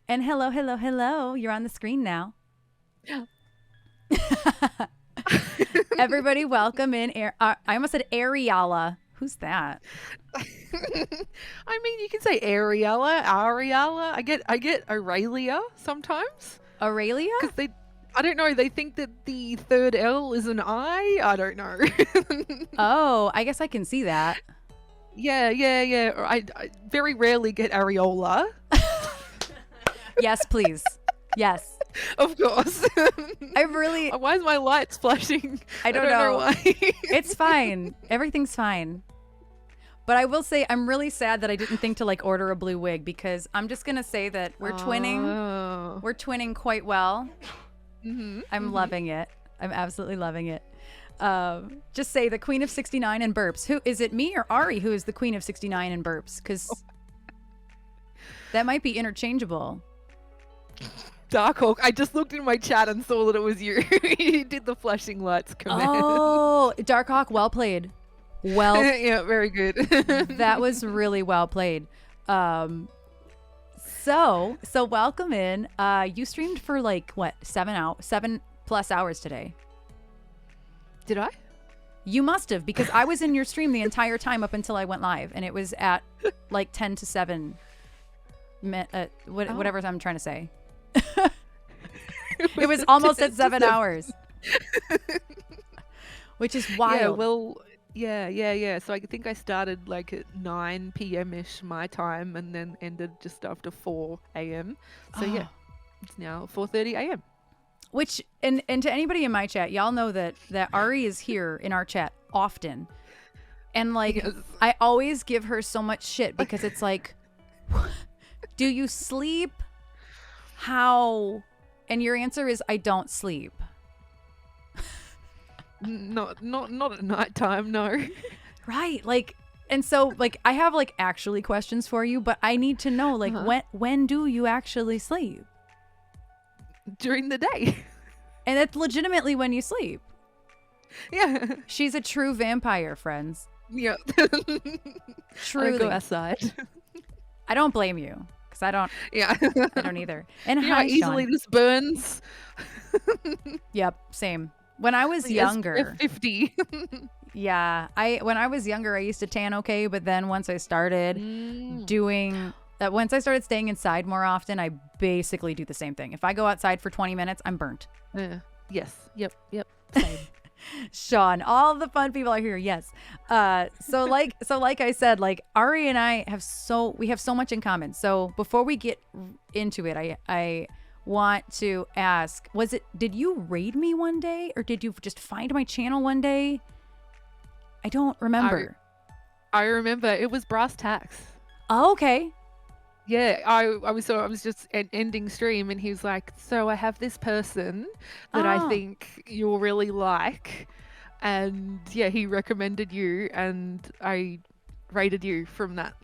And hello, hello, hello. You're on the screen now. Everybody, welcome in. I almost said Ariallla. Who's that? I mean, you can say Ariallla. I get Aurelia sometimes Aurelia? because I don't know. They think that the third L is an I. I don't know. Oh, I guess I can see that. Yeah. I very rarely get Areola. Yes, please. Yes. Of course. I really. Why is my lights flashing? I don't know why. It's fine. Everything's fine. But I will say I'm really sad that I didn't think to like order a blue wig because I'm just gonna say that we're twinning. Oh. We're twinning quite well. Mm-hmm. I'm loving it. I'm absolutely loving it. Just say the Queen of 69 and burps. Who is it? Me or Ari who is the Queen of 69 and burps? Because that might be interchangeable. Darkhawk, I just looked in my chat and saw that it was you. You did the flashing lights command. Oh, Darkhawk, well played. Well, yeah, very good. That was really well played. So welcome in. You streamed for like what, 7+ hours today. Did I? You must have, because I was in your stream the entire time up until I went live, and it was at like 10 to 7. Whatever I'm trying to say. It was almost at 7 hours, which is wild. Yeah, well, yeah. So I think I started like at 9 p.m.-ish my time and then ended just after 4 a.m. So yeah, it's now 4:30 a.m. Which, and to anybody in my chat, y'all know that Ari is here in our chat often. And like, yes. I always give her so much shit because it's like, do you sleep? How? And your answer is, I don't sleep. Not at nighttime, no. Right. Like, and so like, I have like actually questions for you, but I need to know like, when do you actually sleep? During the day. And it's legitimately when you sleep. Yeah. She's a true vampire, friends. Yeah. Truly. I go outside. I don't blame you. Because I don't. Yeah. I don't either. And you know how easily this burns. Yep. Same. When I was younger. 50. Yeah. When I was younger, I used to tan okay. But then once I started once I started staying inside more often, I basically do the same thing. If I go outside for 20 minutes, I'm burnt. Yes. Yep. Same. Sean, all the fun people are here. Yes. So like I said, like Ari and I have so much in common. So before we get into it, I want to ask, did you raid me one day or did you just find my channel one day? I don't remember. I remember it was Brass Tacks. Oh, okay. Yeah, I was just ending stream and he was like, so I have this person that I think you'll really like. And yeah, he recommended you and I rated you from that.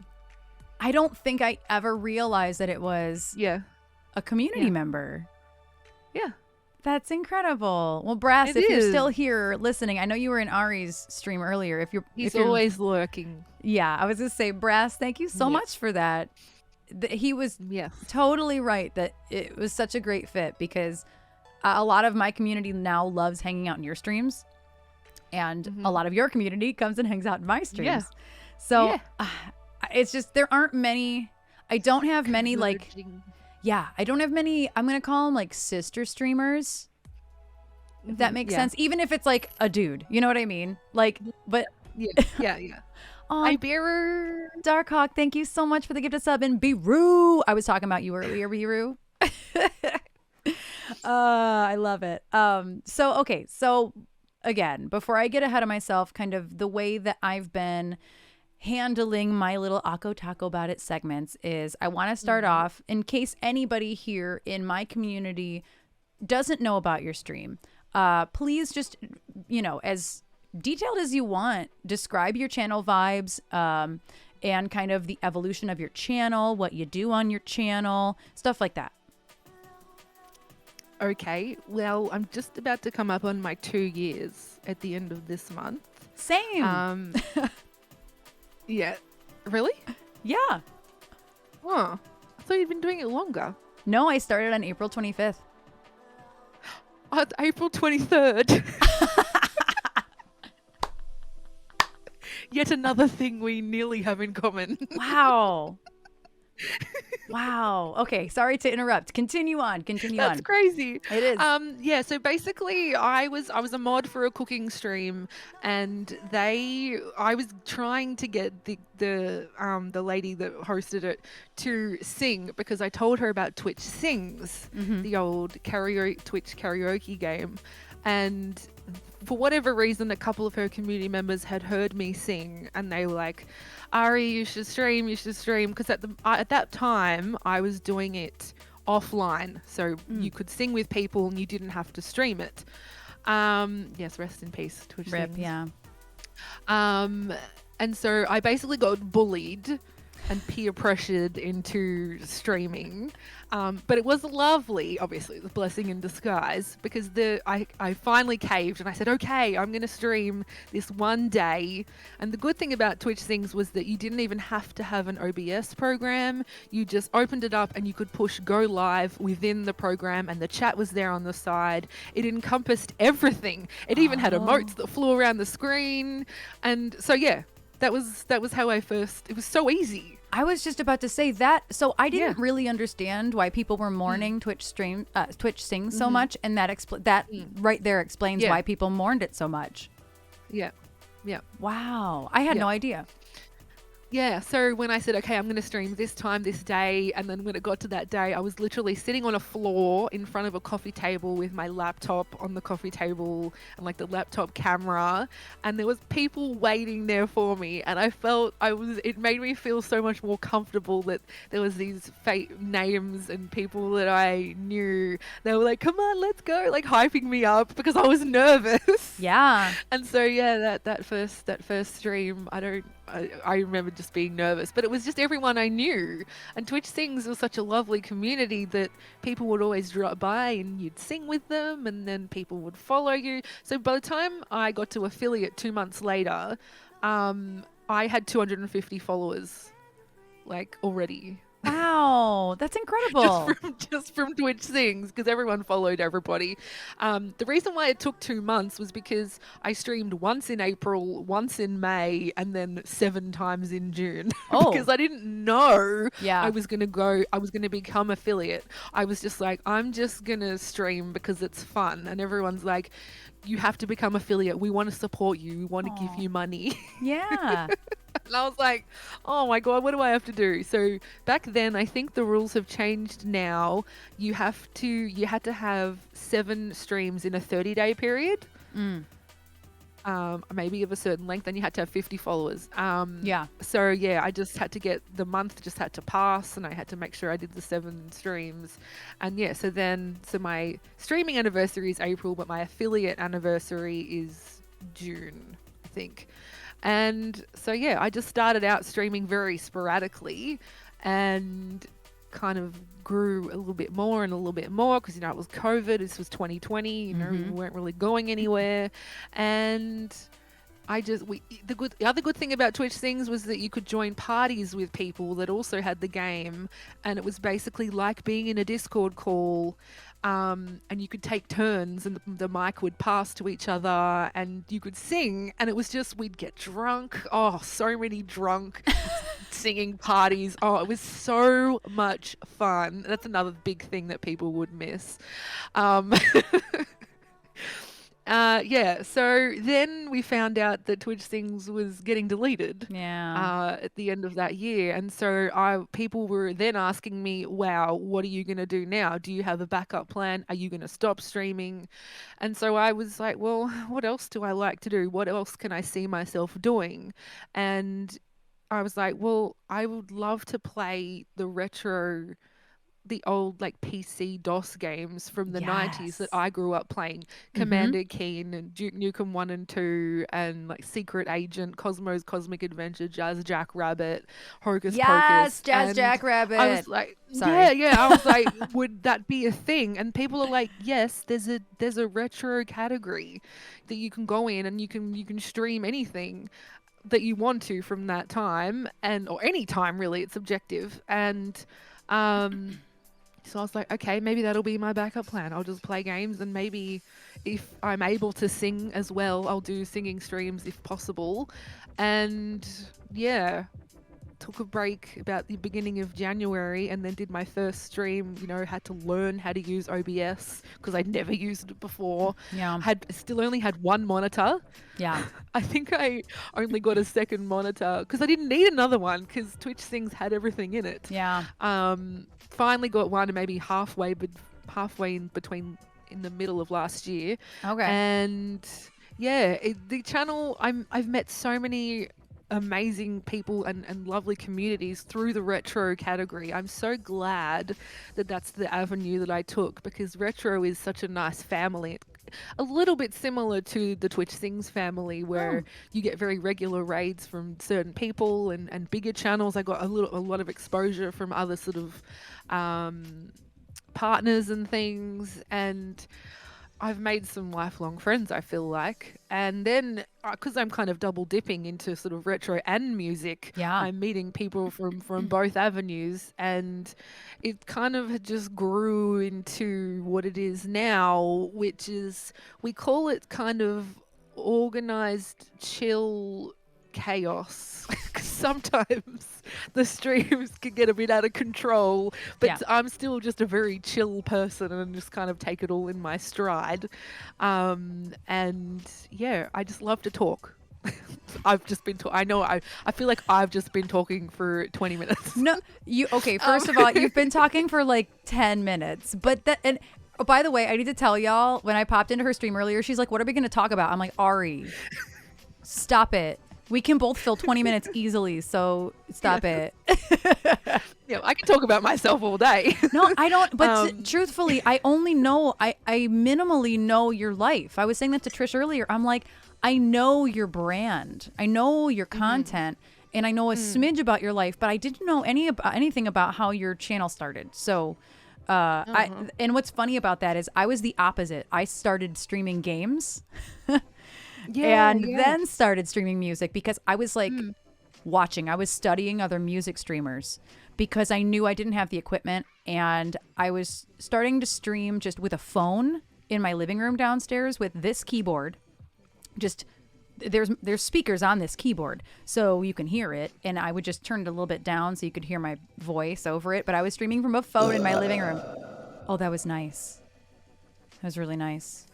I don't think I ever realized that it was a community member. Yeah. That's incredible. Well, Brass, if you're still here listening, I know you were in Ari's stream earlier. He's always lurking. Yeah, I was going to say, Brass, thank you so much for that. He was totally right that it was such a great fit because a lot of my community now loves hanging out in your streams and a lot of your community comes and hangs out in my streams. Yeah. So it's just, there aren't many, I don't have many like, I don't have many, I'm going to call them like sister streamers. If that makes sense. Even if it's like a dude, you know what I mean? Like, but yeah. Hi, Bearer. Darkhawk, thank you so much for the gift of sub. And Beru, I was talking about you earlier, Beru. I love it. So again, before I get ahead of myself, kind of the way that I've been handling my little Acco Taco About It segments is I want to start off, in case anybody here in my community doesn't know about your stream, please just, as detailed as you want, describe your channel vibes and kind of the evolution of your channel, what you do on your channel, stuff like that. Okay, well, I'm just about to come up on my 2 years at the end of this month. Same. Yeah. Really? Yeah. Oh, I thought you'd been doing it longer. No, I started on April 25th. Oh, it's April 23rd. Yet another thing we nearly have in common. Wow. Wow. Okay, sorry to interrupt. Continue on. That's crazy. It is. Yeah, so basically I was a mod for a cooking stream, and I was trying to get the lady that hosted it to sing, because I told her about Twitch Sings, the old Twitch karaoke game, and for whatever reason, a couple of her community members had heard me sing, and they were like, Ari, you should stream, because at that time I was doing it offline, so you could sing with people and you didn't have to stream it. Yes, rest in peace, Twitch Rip, Sings. yeah. And so I basically got bullied and peer pressured into streaming. But it was lovely, obviously, the blessing in disguise, because I finally caved and I said, okay, I'm going to stream this one day. And the good thing about Twitch Things was that you didn't even have to have an OBS program. You just opened it up and you could push go live within the program, and the chat was there on the side. It encompassed everything. It even had emotes that flew around the screen. And so, yeah, that was how it was so easy. I was just about to say that. So I didn't really understand why people were mourning Twitch Sings so much, and that right there explains why people mourned it so much. Yeah. Wow, I had no idea. Yeah, so when I said, okay, I'm going to stream this time, this day, and then when it got to that day, I was literally sitting on a floor in front of a coffee table with my laptop on the coffee table and like the laptop camera, and there was people waiting there for me, and it made me feel so much more comfortable that there was these fake names and people that I knew. They were like, come on, let's go, like hyping me up, because I was nervous. Yeah. And so, yeah, that first stream, I remember just being nervous, but it was just everyone I knew. And Twitch Sings was such a lovely community that people would always drop by and you'd sing with them, and then people would follow you. So by the time I got to affiliate 2 months later, I had 250 followers, like, already. Wow, that's incredible. just from Twitch Sings, because everyone followed everybody. The reason why it took 2 months was because I streamed once in April, once in May, and then 7 times in June. Because I didn't know I was going to become affiliate. I was just like, I'm just going to stream because it's fun. And everyone's like, you have to become affiliate. We want to support you. We want to give you money. Yeah. And I was like, oh my God, what do I have to do? So back then, I think the rules have changed now. You had to have 7 streams in a 30-day period. Maybe of a certain length, and you had to have 50 followers. So yeah, I just had to get the month just had to pass, and I had to make sure I did the 7 streams. And yeah, so my streaming anniversary is April, but my affiliate anniversary is June, I think. And so, yeah, I just started out streaming very sporadically and kind of grew a little bit more and a little bit more because, it was COVID. This was 2020. We weren't really going anywhere. And the other good thing about Twitch Things was that you could join parties with people that also had the game. And it was basically like being in a Discord call. And you could take turns, and the mic would pass to each other, and you could sing, and it was just, we'd get drunk. Oh, so many drunk singing parties. Oh, it was so much fun. That's another big thing that people would miss. So then we found out that Twitch Things was getting deleted at the end of that year. And so people were then asking me, wow, what are you going to do now? Do you have a backup plan? Are you going to stop streaming? And so I was like, well, what else do I like to do? What else can I see myself doing? And I was like, well, I would love to play the old like PC DOS games from the 90s that I grew up playing. Commander Keen and Duke Nukem 1 and 2 and like Secret Agent, Cosmo's Cosmic Adventure, Jazz Jackrabbit, Hocus Pocus. Jazz Jackrabbit. I was like, Sorry. yeah. I was like, would that be a thing? And people are like, yes, there's a retro category that you can go in and you can stream anything that you want to from that time or any time really. It's subjective. And So I was like, okay, maybe that'll be my backup plan. I'll just play games, and maybe if I'm able to sing as well, I'll do singing streams if possible. And yeah, took a break about the beginning of January, and then did my first stream. Had to learn how to use OBS because I'd never used it before. Yeah. Still only had one monitor. Yeah. I think I only got a second monitor because I didn't need another one because Twitch Sings had everything in it. Yeah. Finally got one, maybe halfway in between, in the middle of last year. Okay. And yeah, the channel, I've met so many amazing people and lovely communities through the retro category. I'm so glad that that's the avenue that I took, because retro is such a nice family. A little bit similar to the Twitch Sings family, where you get very regular raids from certain people and bigger channels. I got a lot of exposure from other sort of partners and things, and I've made some lifelong friends, I feel like. And then, because I'm kind of double dipping into sort of retro and music, I'm meeting people from both avenues, and it kind of just grew into what it is now, which is, we call it kind of organized, chill chaos. Sometimes the streams can get a bit out of control, but I'm still just a very chill person and just kind of take it all in my stride. And yeah, I just love to talk. I've just been I feel like I've just been talking for 20 minutes. No, first of all, you've been talking for like 10 minutes, but that, and oh, by the way, I need to tell y'all, when I popped into her stream earlier, she's like, what are we going to talk about? I'm like, Ari, stop it. We can both fill 20 minutes easily, so stop it. Yeah, I can talk about myself all day. No, I don't. But truthfully, I only know, I minimally know your life. I was saying that to Trish earlier. I'm like, I know your brand. I know your content. And I know a smidge about your life, but I didn't know anything about how your channel started. So, and what's funny about that is I was the opposite. I started streaming games. Then started streaming music because I was like I was studying other music streamers because I knew I didn't have the equipment, and I was starting to stream just with a phone in my living room downstairs with this keyboard. Just there's speakers on this keyboard so you can hear it, and I would just turn it a little bit down so you could hear my voice over it, but I was streaming from a phone in my living room. Oh, that was nice. That was really nice.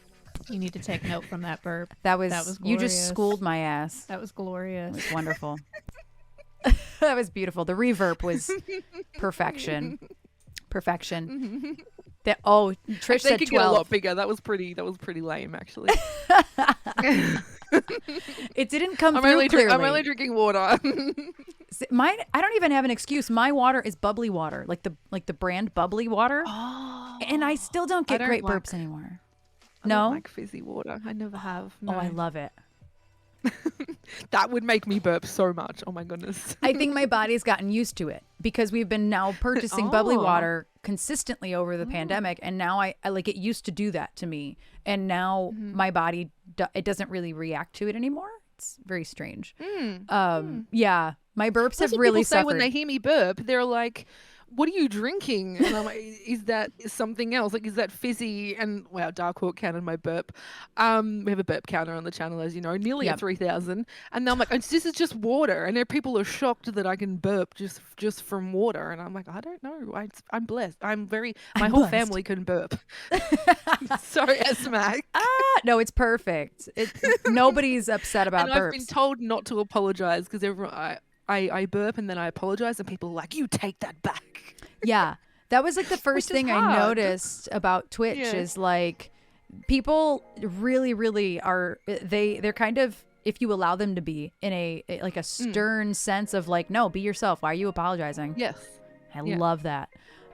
You need to take note from that burp. That was glorious. You just schooled my ass. That was glorious. It was wonderful. That was beautiful. The reverb was perfection. Perfection. Trish said 12. Get a lot bigger. That was pretty lame, actually. It didn't come through clearly. I'm only drinking water. I don't even have an excuse. My water is bubbly water, like the brand Bubbly Water. Oh, and I still don't get great burps anymore. I don't like fizzy water. I never have. No. Oh, I love it. That would make me burp so much. Oh my goodness. I think my body's gotten used to it because we've been now purchasing bubbly water consistently over the pandemic, and now I like, it used to do that to me, and now my body it doesn't really react to it anymore. It's very strange. Yeah, my burps have really people say suffered. When they hear me burp, they're like, what are you drinking? And I'm like, is that something else? Like, is that fizzy? And wow, Dark Hawk counted my burp. We have a burp counter on the channel, as you know, nearly at 3,000. And then I'm like, this is just water. And there people are shocked that I can burp just from water. And I'm like, I don't know. I'm blessed. My whole family can burp. Sorry, Smack. No, it's perfect. Nobody's upset about burps. I've been told not to apologize because everyone, I burp and then I apologize, and people are like, you take that back. Yeah, that was like the first thing I noticed about Twitch is like people really, really are, they're kind of, if you allow them to be, in a like a stern sense of like, no, be yourself. Why are you apologizing? Yes. I love that.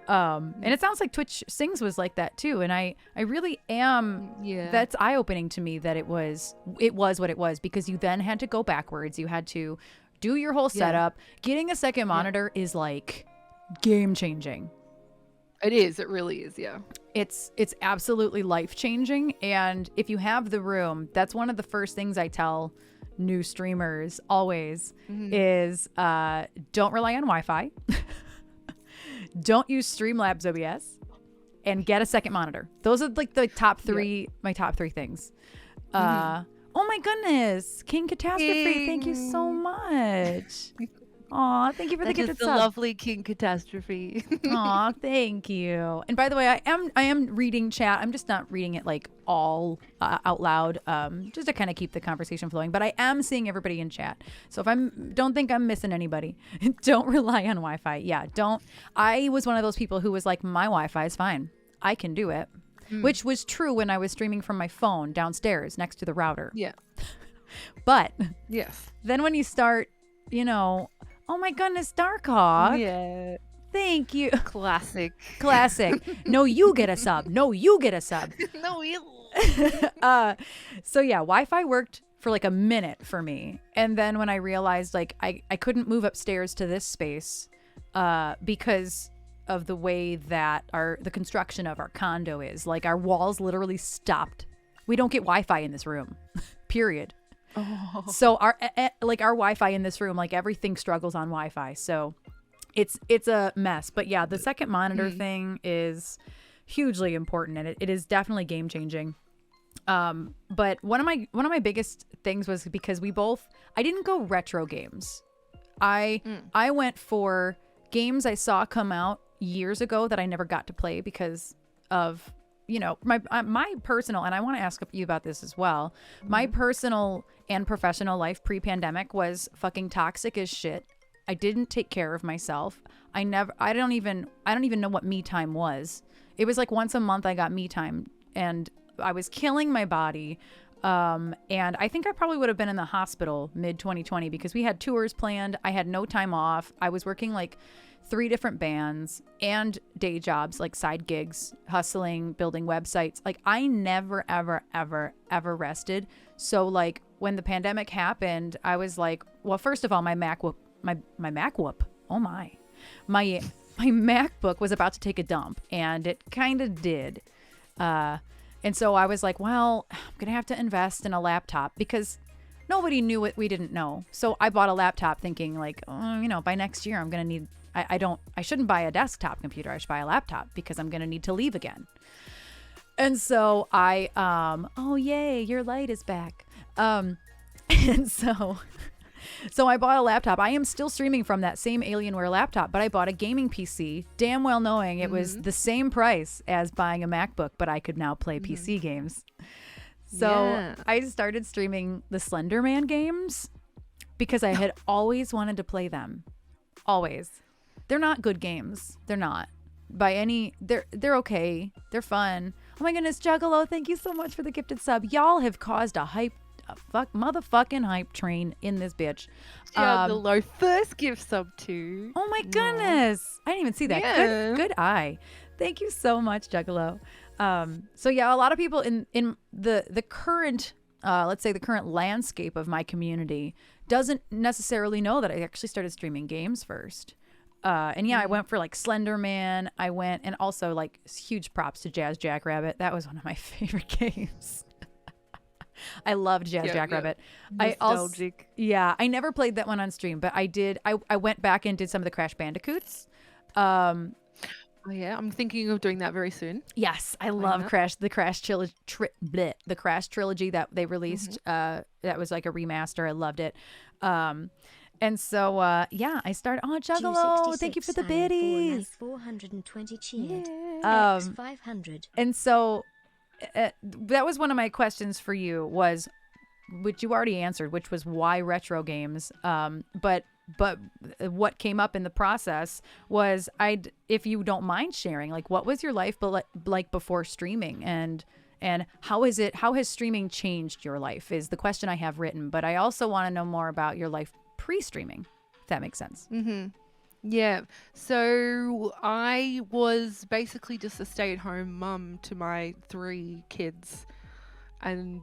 And it sounds like Twitch Sings was like that too. And I really am, that's eye-opening to me that it was what it was, because you then had to go backwards. You had to do your whole setup. Getting a second monitor is like game changing. It is. It really is. Yeah. It's absolutely life changing. And if you have the room, that's one of the first things I tell new streamers always is don't rely on Wi-Fi. Don't use Streamlabs OBS. and get a second monitor. Those are like the top three, my top three things. Oh my goodness, King Catastrophe, thank you so much. Aw, thank you for the gifted the sub. lovely King Catastrophe. Aw, thank you. And by the way, I am reading chat. I'm just not reading it like all out loud, just to kind of keep the conversation flowing. But I am seeing everybody in chat. So if don't think I'm missing anybody. Don't rely on Wi-Fi. Yeah, don't. I was one of those people who was like, my Wi-Fi is fine. I can do it. Which was true when I was streaming from my phone downstairs next to the router. Yeah. But Yes. then when you start, oh my goodness, Darkhawk. Yeah. Thank you. Classic. Classic. No, you get a sub. No, you get a sub. No, you. So yeah, Wi-Fi worked for like a minute for me. And then when I realized like I couldn't move upstairs to this space because of the way that the construction of our condo is. Like our walls literally stopped. We don't get Wi-Fi in this room. Period. Oh. So our Wi-Fi in this room, like everything struggles on Wi-Fi. So it's a mess. But yeah, the second monitor thing is hugely important, and it is definitely game changing. But one of my biggest things was because I didn't go retro games. I went for games I saw come out years ago that I never got to play because of my personal, and I want to ask you about this as well. My personal and professional life pre-pandemic was fucking toxic as shit. I didn't take care of myself. I don't even know what me time was. It was like once a month I got me time, and I was killing my body. And I think I probably would have been in the hospital mid 2020 because we had tours planned. I had no time off. I was working like 3 different bands and day jobs, like side gigs, hustling, building websites. Like I never, ever, ever, ever rested. So like when the pandemic happened, I was like, well, first of all, my MacBook, oh my MacBook was about to take a dump, and it kind of did. And so I was like, well, I'm going to have to invest in a laptop because nobody knew what we didn't know. So I bought a laptop thinking like, by next year I'm going to need, I shouldn't buy a desktop computer. I should buy a laptop because I'm going to need to leave again. And so oh yay, your light is back. And so I bought a laptop. I am still streaming from that same Alienware laptop, but I bought a gaming PC, damn well knowing it was the same price as buying a MacBook, but I could now play PC games. So I started streaming the Slender Man games because I had always wanted to play them. Always. They're not good games. They're not. They're okay. They're fun. Oh my goodness, Juggalo, thank you so much for the gifted sub. Y'all have caused a motherfucking hype train in this bitch. Juggalo, first gift sub too. Oh my goodness. I didn't even see that. Yeah. Good eye. Thank you so much, Juggalo. So yeah, a lot of people in the current, let's say the current landscape of my community doesn't necessarily know that I actually started streaming games first. And yeah, I went for like Slender Man. I went, and also like huge props to Jazz Jackrabbit. That was one of my favorite games. I loved Jazz Jackrabbit. Nostalgic. I never played that one on stream, but I did. I went back and did some of the Crash Bandicoots. Oh yeah, I'm thinking of doing that very soon. Yes, I love the Crash trilogy that they released. That was like a remaster. I loved it. And so I started. Oh, Juggalo, thank you for the biddies. 420 cheered. 500. And so that was one of my questions for you, was, which you already answered, which was why retro games. But what came up in the process was, if you don't mind sharing, like, what was your life like before streaming, and how has streaming changed your life is the question I have written. But I also want to know more about your life pre-streaming, if that makes sense. Yeah, so I was basically just a stay-at-home mum to my 3 kids and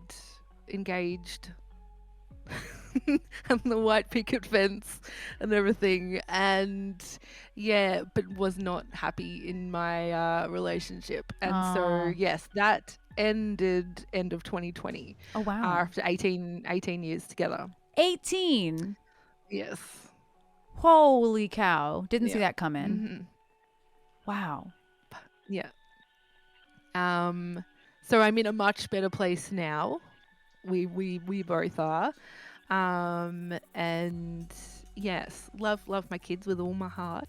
engaged and the white picket fence and everything, and but was not happy in my relationship. And so yes, that ended end of 2020. Oh wow. After 18 years together. 18. Yes. Holy cow. Didn't see that come in. Wow. Yeah. So I'm in a much better place now. We both are. And yes, love my kids with all my heart.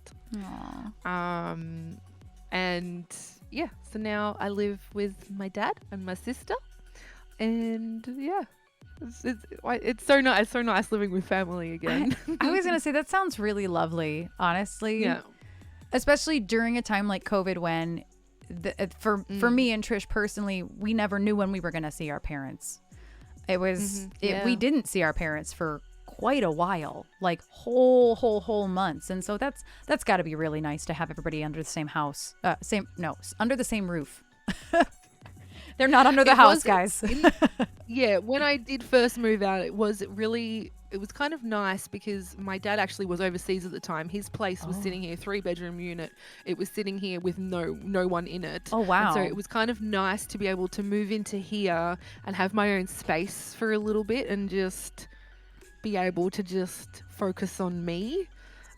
Aw. And yeah, so now I live with my dad and my sister, and yeah, it's so nice living with family again. I was gonna say that sounds really lovely, honestly. Yeah. Especially during a time like COVID when for me and Trish personally, we never knew when we were gonna see our parents. It was we didn't see our parents for quite a while, like whole months, and so that's got to be really nice to have everybody under the same house, under the same roof. They're not under the house, guys. When I did first move out, it was kind of nice because my dad actually was overseas at the time. His place was sitting here, 3-bedroom unit. It was sitting here with no one in it. Oh, wow. And so it was kind of nice to be able to move into here and have my own space for a little bit and just be able to just focus on me.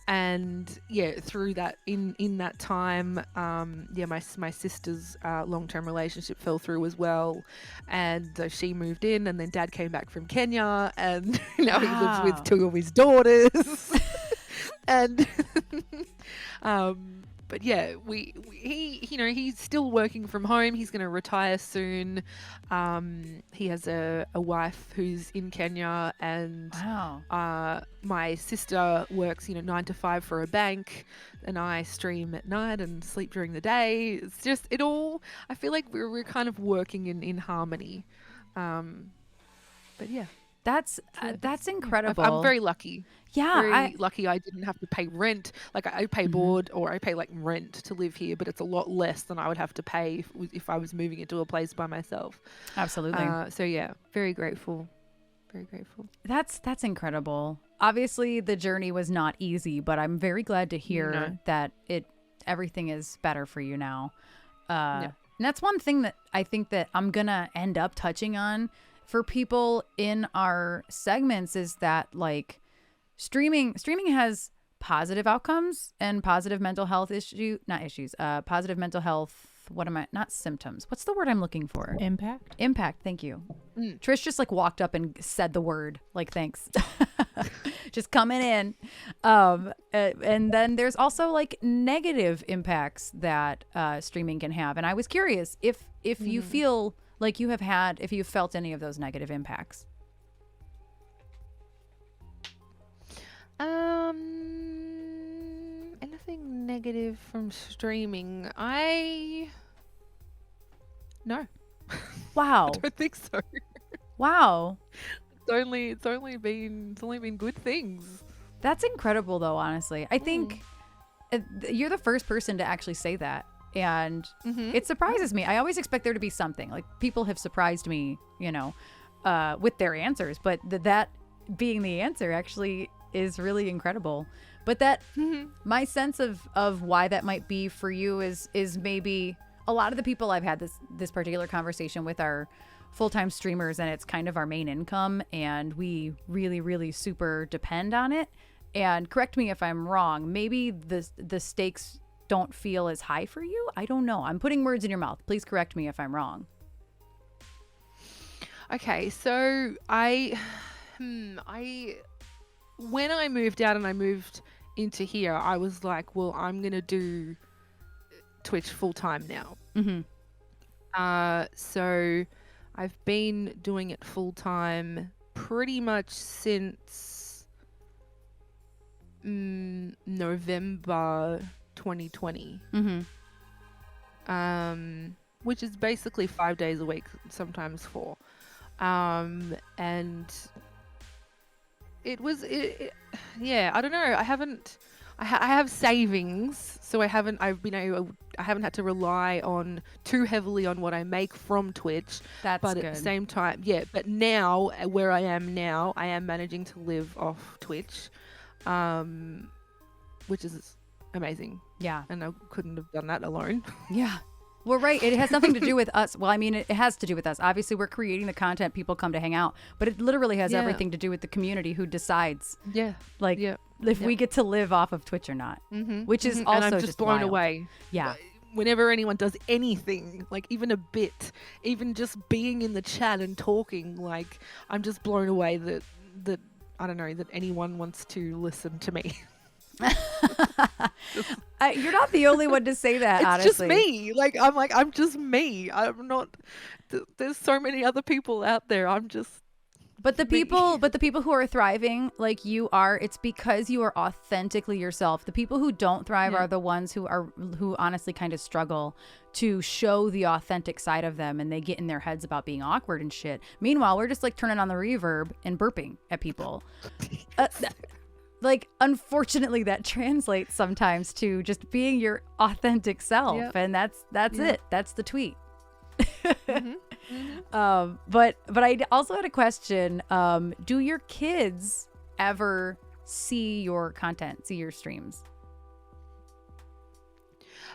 And through that in that time, my sister's long-term relationship fell through as well, and she moved in, and then Dad came back from Kenya, and now he lives with 2 of his daughters. And but yeah, he's still working from home. He's going to retire soon. He has a wife who's in Kenya, and my sister works 9 to 5 for a bank, and I stream at night and sleep during the day. It's just I feel like we're kind of working in harmony. But yeah. That's incredible. I'm very lucky. Yeah, very lucky. I didn't have to pay rent. Like I pay board, or I pay like rent to live here, but it's a lot less than I would have to pay if I was moving into a place by myself. Absolutely. So yeah, very grateful. Very grateful. That's incredible. Obviously, the journey was not easy, but I'm very glad to hear that everything is better for you now. And that's one thing that I think that I'm gonna end up touching on for positive outcomes and positive mental health positive mental health. Not symptoms. What's the word I'm looking for? Impact. Thank you. Trish just walked up and said the word, thanks. Just coming in. And then there's also negative impacts that streaming can have. And I was curious if you feel like if you've felt any of those negative impacts. Anything negative from streaming? No. Wow. I don't think so. Wow. It's only been good things. That's incredible though, honestly. I think you're the first person to actually say that. And it surprises me. I always expect there to be something. People have surprised me, with their answers. But that being the answer actually is really incredible. But that my sense of why that might be for you is maybe a lot of the people I've had this particular conversation with are full-time streamers, and it's kind of our main income, and we really, really super depend on it. And correct me if I'm wrong, maybe the stakes don't feel as high for you. I don't know. I'm putting words in your mouth. Please correct me if I'm wrong. Okay, so when I moved out and I moved into here, I was like, well, I'm gonna do Twitch full time now. So I've been doing it full time pretty much since November 2020, which is basically 5 days a week, sometimes 4, and I don't know. I have savings, so I haven't had to rely on too heavily on what I make from Twitch. That's but good. At the same time, but now where I am now, I am managing to live off Twitch, which is amazing. Yeah. And I couldn't have done that alone. Yeah. Well, right. It has nothing to do with us. Well, I mean, it has to do with us. Obviously, we're creating the content. People come to hang out. But it literally has everything to do with the community who decides if we get to live off of Twitch or not. Which is also and I'm just blown wild. away. Yeah. whenever anyone does anything, like even a bit, even just being in the chat and talking, like I'm just blown away that I don't know, that anyone wants to listen to me. You're not the only one to say that. It's honestly, just me. I'm just me. I'm not. There's so many other people out there. I'm just. But the people who are thriving like you are, it's because you are authentically yourself. The people who don't thrive are the ones who honestly kind of struggle to show the authentic side of them, and they get in their heads about being awkward and shit. Meanwhile, we're just like turning on the reverb and burping at people. Like, unfortunately, that translates sometimes to just being your authentic self, and that's it. That's the tweet. But I also had a question. Do your kids ever see your content, see your streams?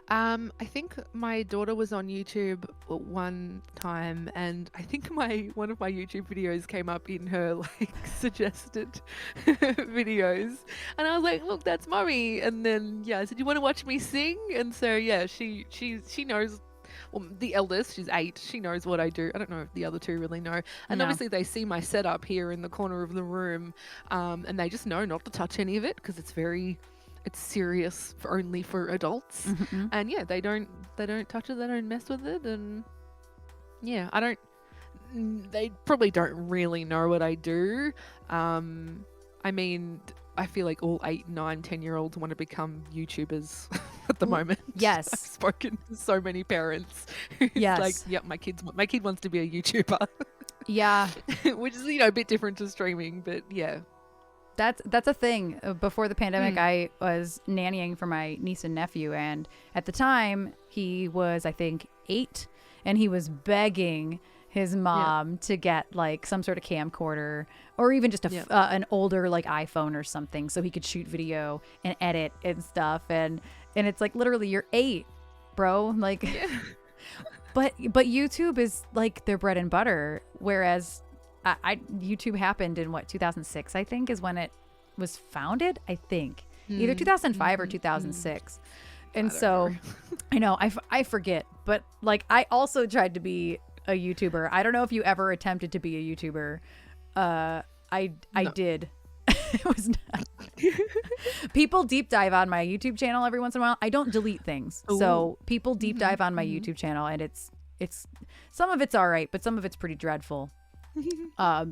I think my daughter was on YouTube one time, and I think one of my YouTube videos came up in her like suggested videos, and I was like, "Look, that's mommy." And then I said, "You want to watch me sing?" And so she knows. Well, the eldest, she's 8. She knows what I do. I don't know if the other two really know. And obviously they see my setup here in the corner of the room, and they just know not to touch any of it because it's serious only for adults. Mm-hmm. And they don't touch it. They don't mess with it. And they probably don't really know what I do. I mean, I feel like all 8, 9, 10-year-olds want to become YouTubers at the moment. Yes. I've spoken to so many parents. It's like, yep, my kid wants to be a YouTuber. Yeah. Which is, a bit different to streaming, but yeah. That's a thing. Before the pandemic, I was nannying for my niece and nephew, and at the time he was, I think, 8, and he was begging his mom to get like some sort of camcorder or even just an older like iPhone or something so he could shoot video and edit and stuff, and it's like, literally, you're 8, bro. Like, but YouTube is like their bread and butter, whereas YouTube happened in 2006, I think, is when it was founded. I think either 2005 or 2006. And so I know I forget, but like, I also tried to be a YouTuber. I don't know if you ever attempted to be a YouTuber. I did. It was not. People deep dive on my YouTube channel every once in a while. I don't delete things. Ooh. So people deep dive on my YouTube channel, and it's some of it's all right, but some of it's pretty dreadful.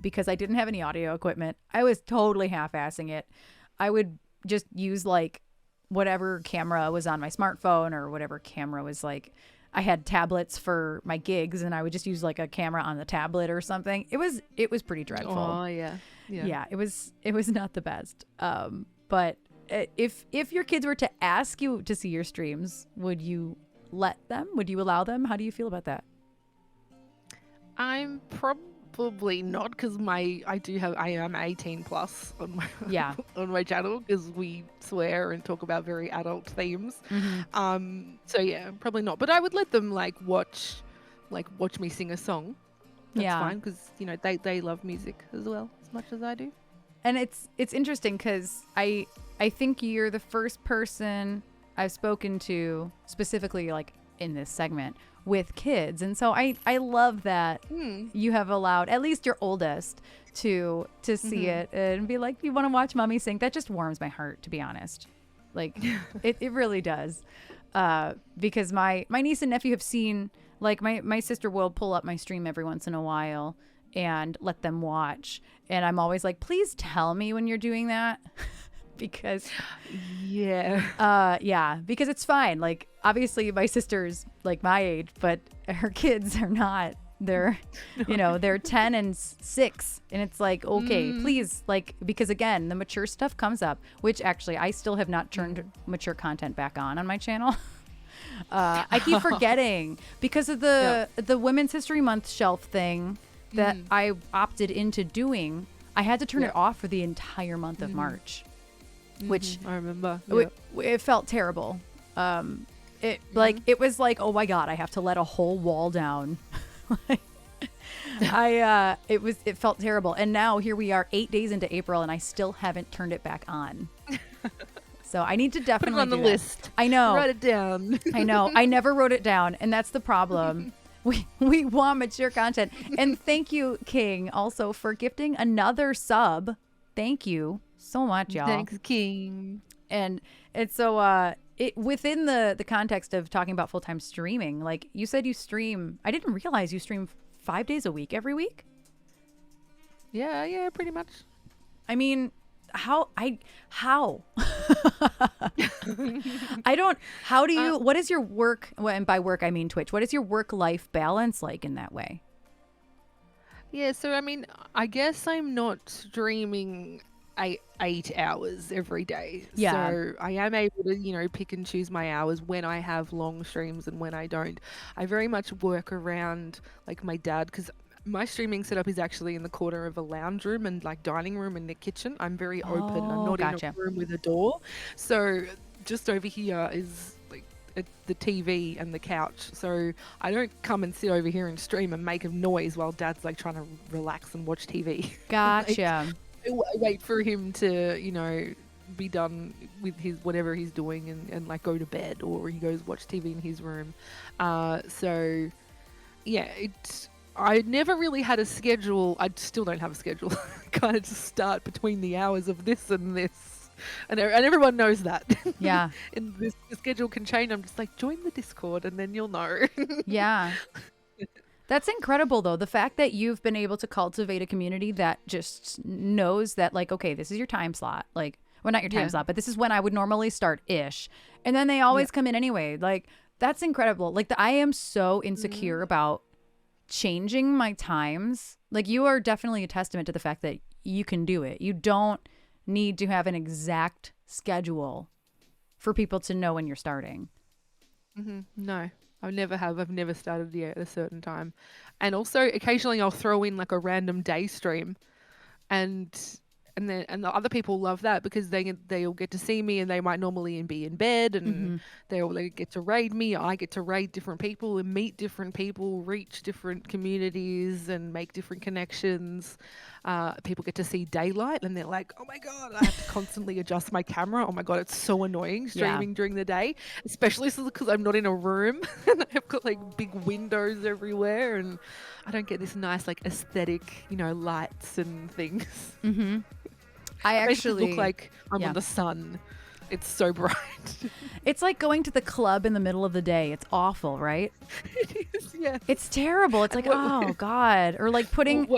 Because I didn't have any audio equipment. I was totally half-assing it. I would just use like whatever camera was on my smartphone, or whatever camera was like. I had tablets for my gigs, and I would just use like a camera on the tablet or something. It was pretty dreadful. Oh yeah. It was not the best. But if your kids were to ask you to see your streams, would you let them? Would you allow them? How do you feel about that? I'm probably not, because I am 18 plus on my on my channel, because we swear and talk about very adult themes. So probably not, but I would let them watch me sing a song. That's fine, because they love music as well as much as I do. And it's interesting because I think you're the first person I've spoken to specifically like in this segment with kids, and so I love that you have allowed at least your oldest to see it and be like, you want to watch mommy sing? That just warms my heart, to be honest. Like it really does, because my niece and nephew have seen, like, my sister will pull up my stream every once in a while and let them watch, and I'm always like, please tell me when you're doing that. Because because it's fine. Like, obviously my sister's like my age, but her kids are not. They're they're 10 and 6, and it's like, okay, please, like, because again, the mature stuff comes up, which actually I still have not turned mature content back on my channel. I keep forgetting because of the Women's History Month shelf thing that I opted into doing. I had to turn it off for the entire month of March. Which I remember. It felt terrible. It was like, oh my God, I have to let a whole wall down. It felt terrible. And now here we are 8 days into April, and I still haven't turned it back on. So I need to Put it definitely on the do that. list. I know. Write it down. I know. I never wrote it down, and that's the problem. We want mature content. And thank you, King, also for gifting another sub. Thank you so much, y'all. Thanks, King. And so it within the context of talking about full-time streaming, like you said you stream. I didn't realize you stream 5 days a week every week. Yeah, pretty much. I mean, how I don't, how do you, what is your work, and by work I mean Twitch, what is your work-life balance like in that way? Yeah, so I mean, I guess I'm not streaming 8 hours every day. Yeah. So I am able to, pick and choose my hours when I have long streams and when I don't. I very much work around like my dad, because my streaming setup is actually in the corner of a lounge room and like dining room and the kitchen. I'm very open. I'm not in a room with a door. So just over here is like the TV and the couch. So I don't come and sit over here and stream and make a noise while Dad's like trying to relax and watch TV. Gotcha. I wait for him to, be done with his whatever he's doing and like go to bed, or he goes watch TV in his room. So yeah, I never really had a schedule. I still don't have a schedule. Kind of just start between the hours of this and this. And everyone knows that. Yeah. And the schedule can change. I'm just like, join the Discord and then you'll know. Yeah. That's incredible, though. The fact that you've been able to cultivate a community that just knows that, like, okay, this is your time slot. Like, well, not your time slot, but this is when I would normally start-ish. And then they always come in anyway. Like, that's incredible. Like, I am so insecure about changing my times. Like, you are definitely a testament to the fact that you can do it. You don't need to have an exact schedule for people to know when you're starting. No, I never have. I've never started at a certain time. And also occasionally I'll throw in like a random day stream, and the other people love that because they'll get to see me, and they might normally be in bed, and they get to raid me. I get to raid different people and meet different people, reach different communities and make different connections. People get to see daylight and they're like, oh my God, I have to constantly adjust my camera. Oh my God, it's so annoying streaming during the day, especially because I'm not in a room and I've got like big windows everywhere and I don't get this nice like aesthetic, lights and things. I actually look like I'm on the sun. It's so bright. It's like going to the club in the middle of the day. It's awful, right? It is, yeah. It's terrible. It's like, oh God. Or like putting...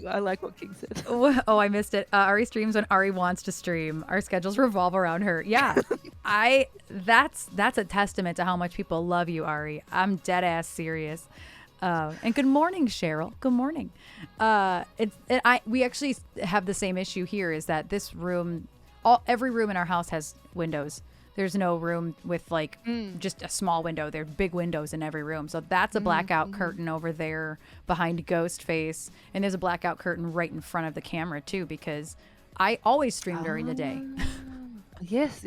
I like what King said. Oh, I missed it. Ari streams when Ari wants to stream. Our schedules revolve around her. Yeah. That's a testament to how much people love you, Ari. I'm dead ass serious. And good morning, Cheryl. Good morning. We actually have the same issue here, is that this room, every room in our house has windows. There's no room with like just a small window. There are big windows in every room. So that's a blackout curtain over there behind Ghostface. And there's a blackout curtain right in front of the camera too, because I always stream during the day. Yes.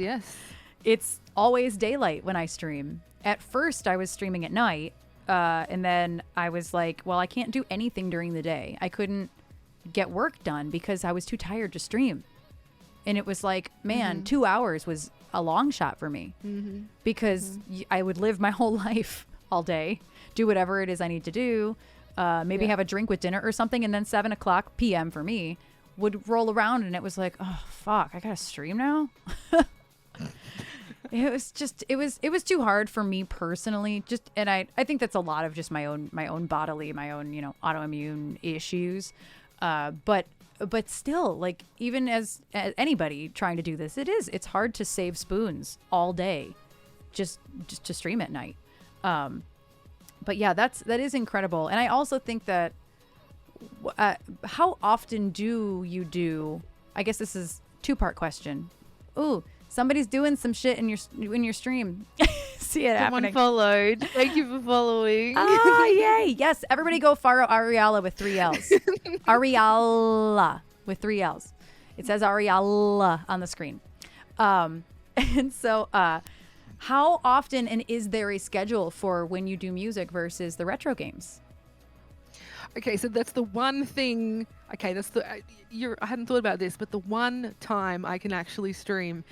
It's always daylight when I stream. At first I was streaming at night. And then I was like, well, I can't do anything during the day. I couldn't get work done because I was too tired to stream. And it was like, man, 2 hours was a long shot for me because I would live my whole life all day, do whatever it is I need to do, maybe have a drink with dinner or something. And then 7:00 p.m. for me would roll around and it was like, oh, fuck, I got to stream now. It was too hard for me personally. And I think that's a lot of just my own bodily, my own, autoimmune issues. But still, like, even as anybody trying to do this, it's hard to save spoons all day just to stream at night. But yeah, that is incredible. And I also think that how often do you do, I guess this is 2-part question. Ooh, somebody's doing some shit in your stream. See it happening. Someone followed. Thank you for following. Oh, yay. Yes. Everybody go follow Ariallla with 3 L's. Ariallla with 3 L's. It says Ariallla on the screen. And so how often, and is there a schedule for when you do music versus the retro games? Okay, so that's the one thing. Okay, I hadn't thought about this, but the one time I can actually stream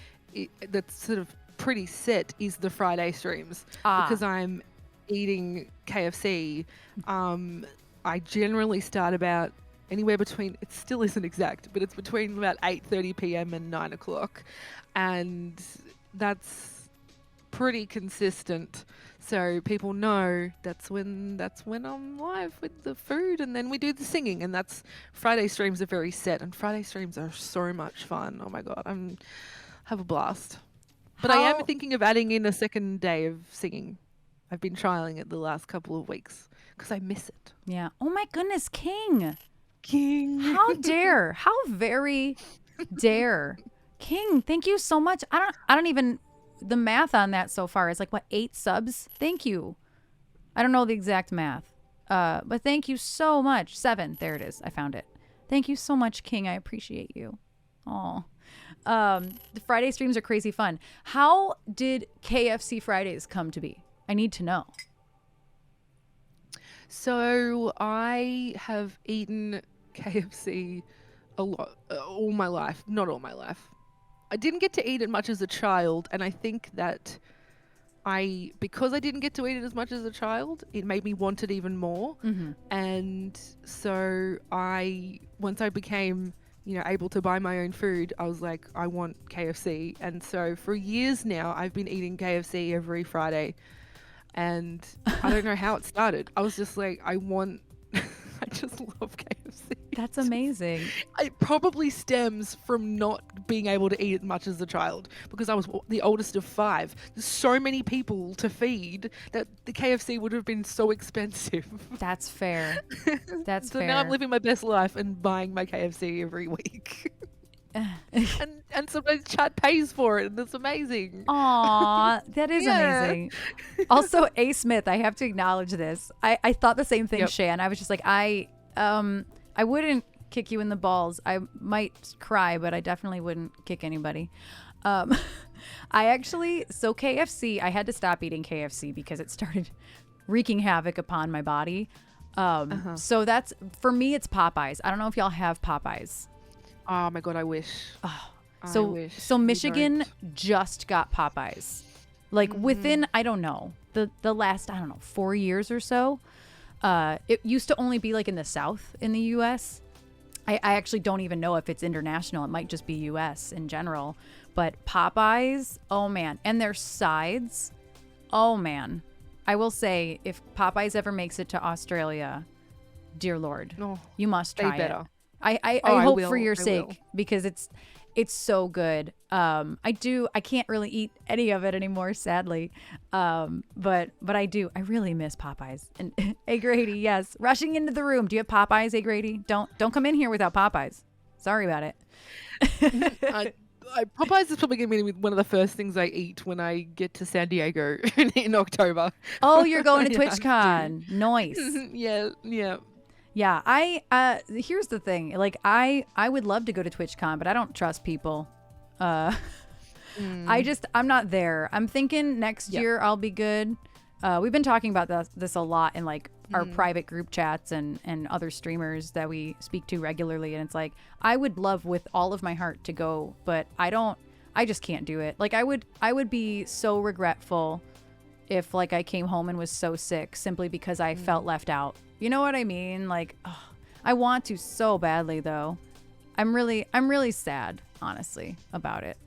that's sort of pretty set is the Friday streams. Because I'm eating KFC. I generally start about anywhere between, it still isn't exact, but it's between about 8:30 p.m. and 9 o'clock. And that's pretty consistent. So people know that's when I'm live with the food, and then we do the singing, and that's Friday streams are very set, and Friday streams are so much fun. Oh my God, have a blast. But I am thinking of adding in a second day of singing. I've been trialing it the last couple of weeks because I miss it. Yeah. Oh my goodness, King. How dare? How very dare. King, thank you so much. I don't even, the math on that so far is like, what, 8 subs? Thank you. I don't know the exact math. But thank you so much. 7. There it is. I found it. Thank you so much, King. I appreciate you. Oh. The Friday streams are crazy fun. How did KFC Fridays come to be? I need to know. So I have eaten KFC a lot, all my life. Not all my life. I didn't get to eat it much as a child, and I think that because I didn't get to eat it as much as a child, it made me want it even more. Mm-hmm. And so once I became, able to buy my own food, I was like, I want KFC. And so for years now, I've been eating KFC every Friday. And I don't know how it started. I was just like, I just love KFC. That's amazing. It probably stems from not being able to eat as much as a child, because I was the oldest of 5. There's so many people to feed that the KFC would have been so expensive. That's fair. That's so fair. now I'm living my best life and buying my KFC every week. and sometimes chat pays for it, and that's amazing. Aw, that is amazing. Also, A. Smith, I have to acknowledge this. I thought the same thing, Shan. I was just like, I wouldn't kick you in the balls. I might cry, but I definitely wouldn't kick anybody. KFC, I had to stop eating KFC because it started wreaking havoc upon my body. So that's, for me, it's Popeyes. I don't know if y'all have Popeyes. Oh my God, I wish. Oh, I wish. So Michigan just got Popeyes. Like within, I don't know, the last, 4 years or so. It used to only be like in the South in the U.S. I actually don't even know if it's international. It might just be U.S. in general. But Popeyes, oh man. And their sides, oh man. I will say, if Popeyes ever makes it to Australia, dear Lord, you must try it. I hope for your sake, because it's so good. I can't really eat any of it anymore, sadly. But I do. I really miss Popeyes. And A. Grady, yes. Rushing into the room. Do you have Popeyes, A. Grady? Don't come in here without Popeyes. Sorry about it. Popeyes is probably going to be one of the first things I eat when I get to San Diego in October. Oh, you're going to TwitchCon. Nice. Yeah. Yeah, here's the thing. Like, I would love to go to TwitchCon, but I don't trust people. I'm not there. I'm thinking next year I'll be good. We've been talking about this a lot in like our private group chats and other streamers that we speak to regularly. And it's like, I would love with all of my heart to go, but I just can't do it. Like, I would be so regretful if like I came home and was so sick simply because I felt left out. You know what I mean? Like, I want to so badly though. I'm really sad, honestly, about it.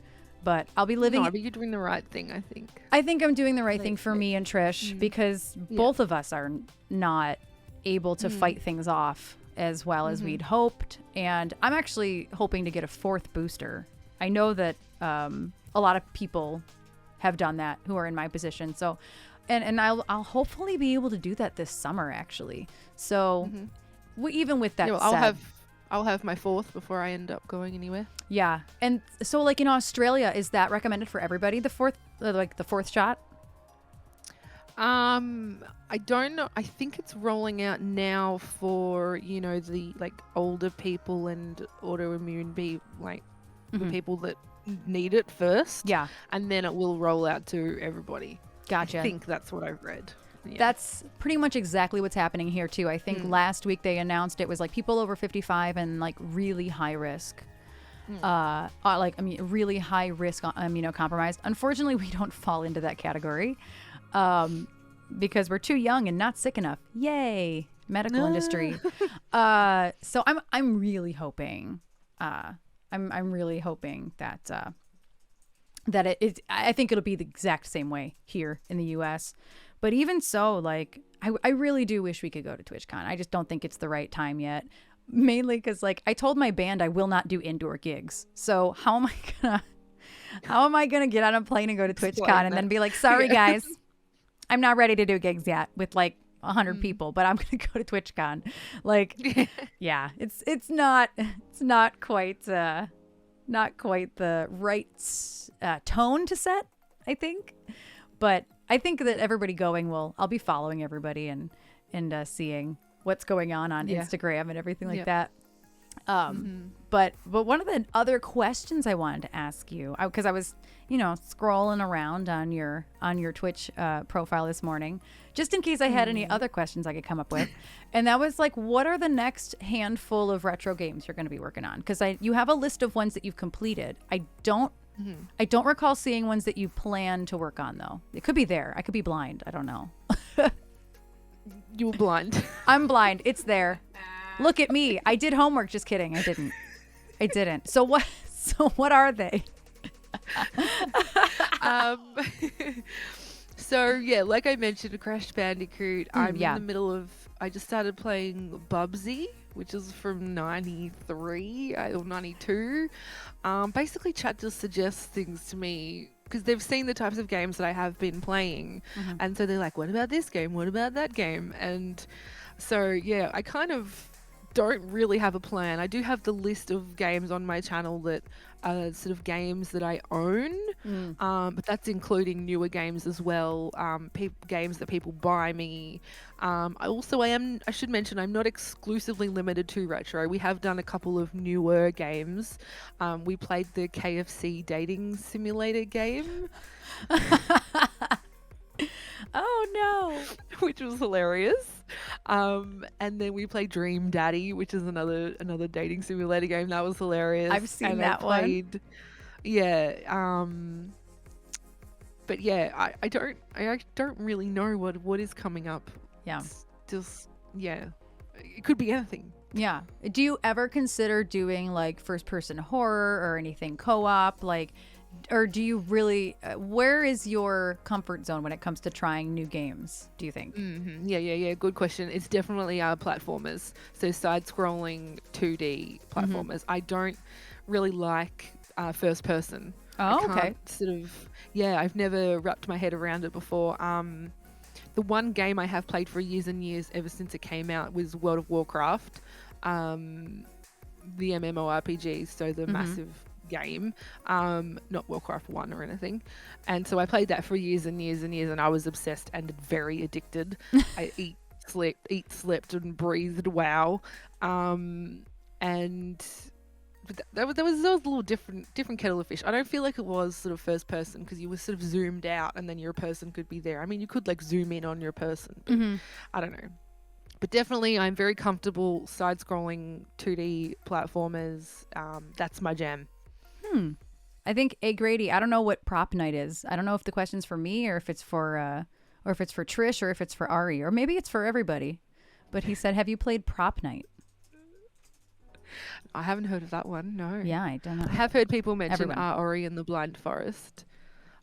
But I'll be living. No, but you're doing the right thing, I think. I think I'm doing the right thing for me and Trish because both of us are not able to fight things off as well as we'd hoped. And I'm actually hoping to get a 4th booster. I know that a lot of people have done that who are in my position. So, and I'll hopefully be able to do that this summer, actually. So, even with that said, I'll have my 4th before I end up going anywhere. Yeah. And so like in Australia, is that recommended for everybody, the 4th shot? I don't know. I think it's rolling out now for, the like older people and autoimmune the people that need it first. Yeah. And then it will roll out to everybody. Gotcha. I think that's what I've read. Yeah. That's pretty much exactly what's happening here too. I think last week they announced it was like people over 55 and like really high risk. really high risk immunocompromised. Unfortunately, we don't fall into that category because we're too young and not sick enough. Yay, medical industry. So I'm really hoping. I'm really hoping that that it. I think it'll be the exact same way here in the U.S. But even so, like I really do wish we could go to TwitchCon. I just don't think it's the right time yet. Mainly because, like, I told my band I will not do indoor gigs. So how am I gonna get on a plane and go to TwitchCon and then be like, sorry guys, I'm not ready to do gigs yet with like 100 people, but I'm gonna go to TwitchCon. Like, yeah, it's not quite the right tone to set, I think. But I think that everybody going I'll be following everybody and seeing what's going on Instagram and everything like that. But one of the other questions I wanted to ask you, because I was, scrolling around on your Twitch profile this morning, just in case I had any other questions I could come up with. And that was like, what are the next handful of retro games you're going to be working on? Because you have a list of ones that you've completed. I don't recall seeing ones that you plan to work on, though. It could be there. I could be blind. I don't know. You were blind. I'm blind. It's there. Look at me. I did homework. Just kidding. I didn't. So what are they? So yeah, like I mentioned, Crash Bandicoot. I'm in the middle of. I just started playing Bubsy, which is from '93 or '92. Basically, chat just suggests things to me because they've seen the types of games that I have been playing, and so they're like, "What about this game? What about that game?" And so yeah, I kind of don't really have a plan. I do have the list of games on my channel that are sort of games that I own, but that's including newer games as well, games that people buy me. I should mention, I'm not exclusively limited to retro. We have done a couple of newer games. We played the KFC dating simulator game. Oh no. Which was hilarious. And then we played Dream Daddy, which is another dating simulator game. That was hilarious. I've seen that one. Yeah. But yeah, I don't really know what is coming up. Yeah. It's just it could be anything. Yeah. Do you ever consider doing like first person horror or anything co-op, like, or do you really where is your comfort zone when it comes to trying new games, do you think? Yeah, good question. It's definitely platformers, so side scrolling 2D platformers. I don't really like first person. Okay. I've never wrapped my head around it before. The one game I have played for years and years ever since it came out was World of Warcraft, the MMORPG, so the massive game, not Warcraft 1 or anything. And so I played that for years and years and years, and I was obsessed and very addicted. I eat, slept and breathed WoW. And that was a little different kettle of fish. I don't feel like it was sort of first person because you were sort of zoomed out and then your person could be there. I mean, you could like zoom in on your person, but I don't know. But definitely I'm very comfortable side-scrolling 2D platformers. That's my jam. I think Grady, I don't know what prop night is. I don't know if the question's for me or if it's for Trish or if it's for Ari, or maybe it's for everybody. But he said, have you played prop night? I haven't heard of that one, no. Yeah, I don't know. I have heard people mention Ori and the Blind Forest.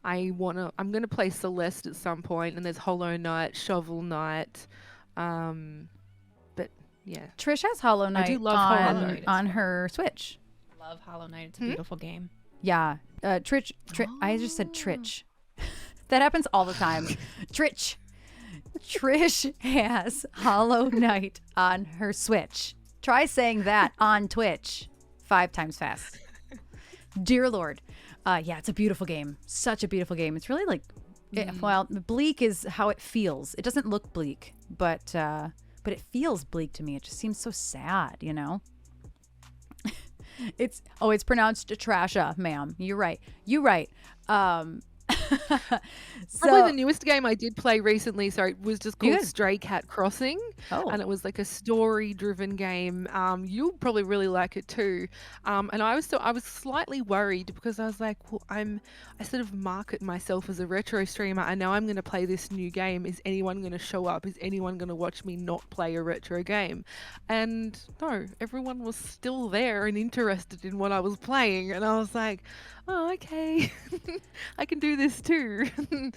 I'm going to play Celeste at some point, and there's Hollow Knight, Shovel Knight. But yeah. Trish has Hollow Knight, I do love Hollow Knight on her Switch. Love Hollow Knight. It's a beautiful game. Yeah. Trish. I just said Trich. That happens all the time. Trish has Hollow Knight on her Switch. Try saying that on Twitch 5 times fast. Dear Lord. Yeah, it's a beautiful game. Such a beautiful game. It's really like, bleak is how it feels. It doesn't look bleak, but it feels bleak to me. It just seems so sad, you know? It's pronounced Trasha, ma'am. You're right. Probably So the newest game I did play recently, sorry, was just called good. Stray Cat Crossing, Oh, and it was like a story-driven game. You'll probably really like it too. And I was slightly worried because I was like, well, I sort of market myself as a retro streamer, and now I'm going to play this new game. Is anyone going to show up? Is anyone going to watch me not play a retro game? And no, everyone was still there and interested in what I was playing, and I was like, oh, okay, I can do this too.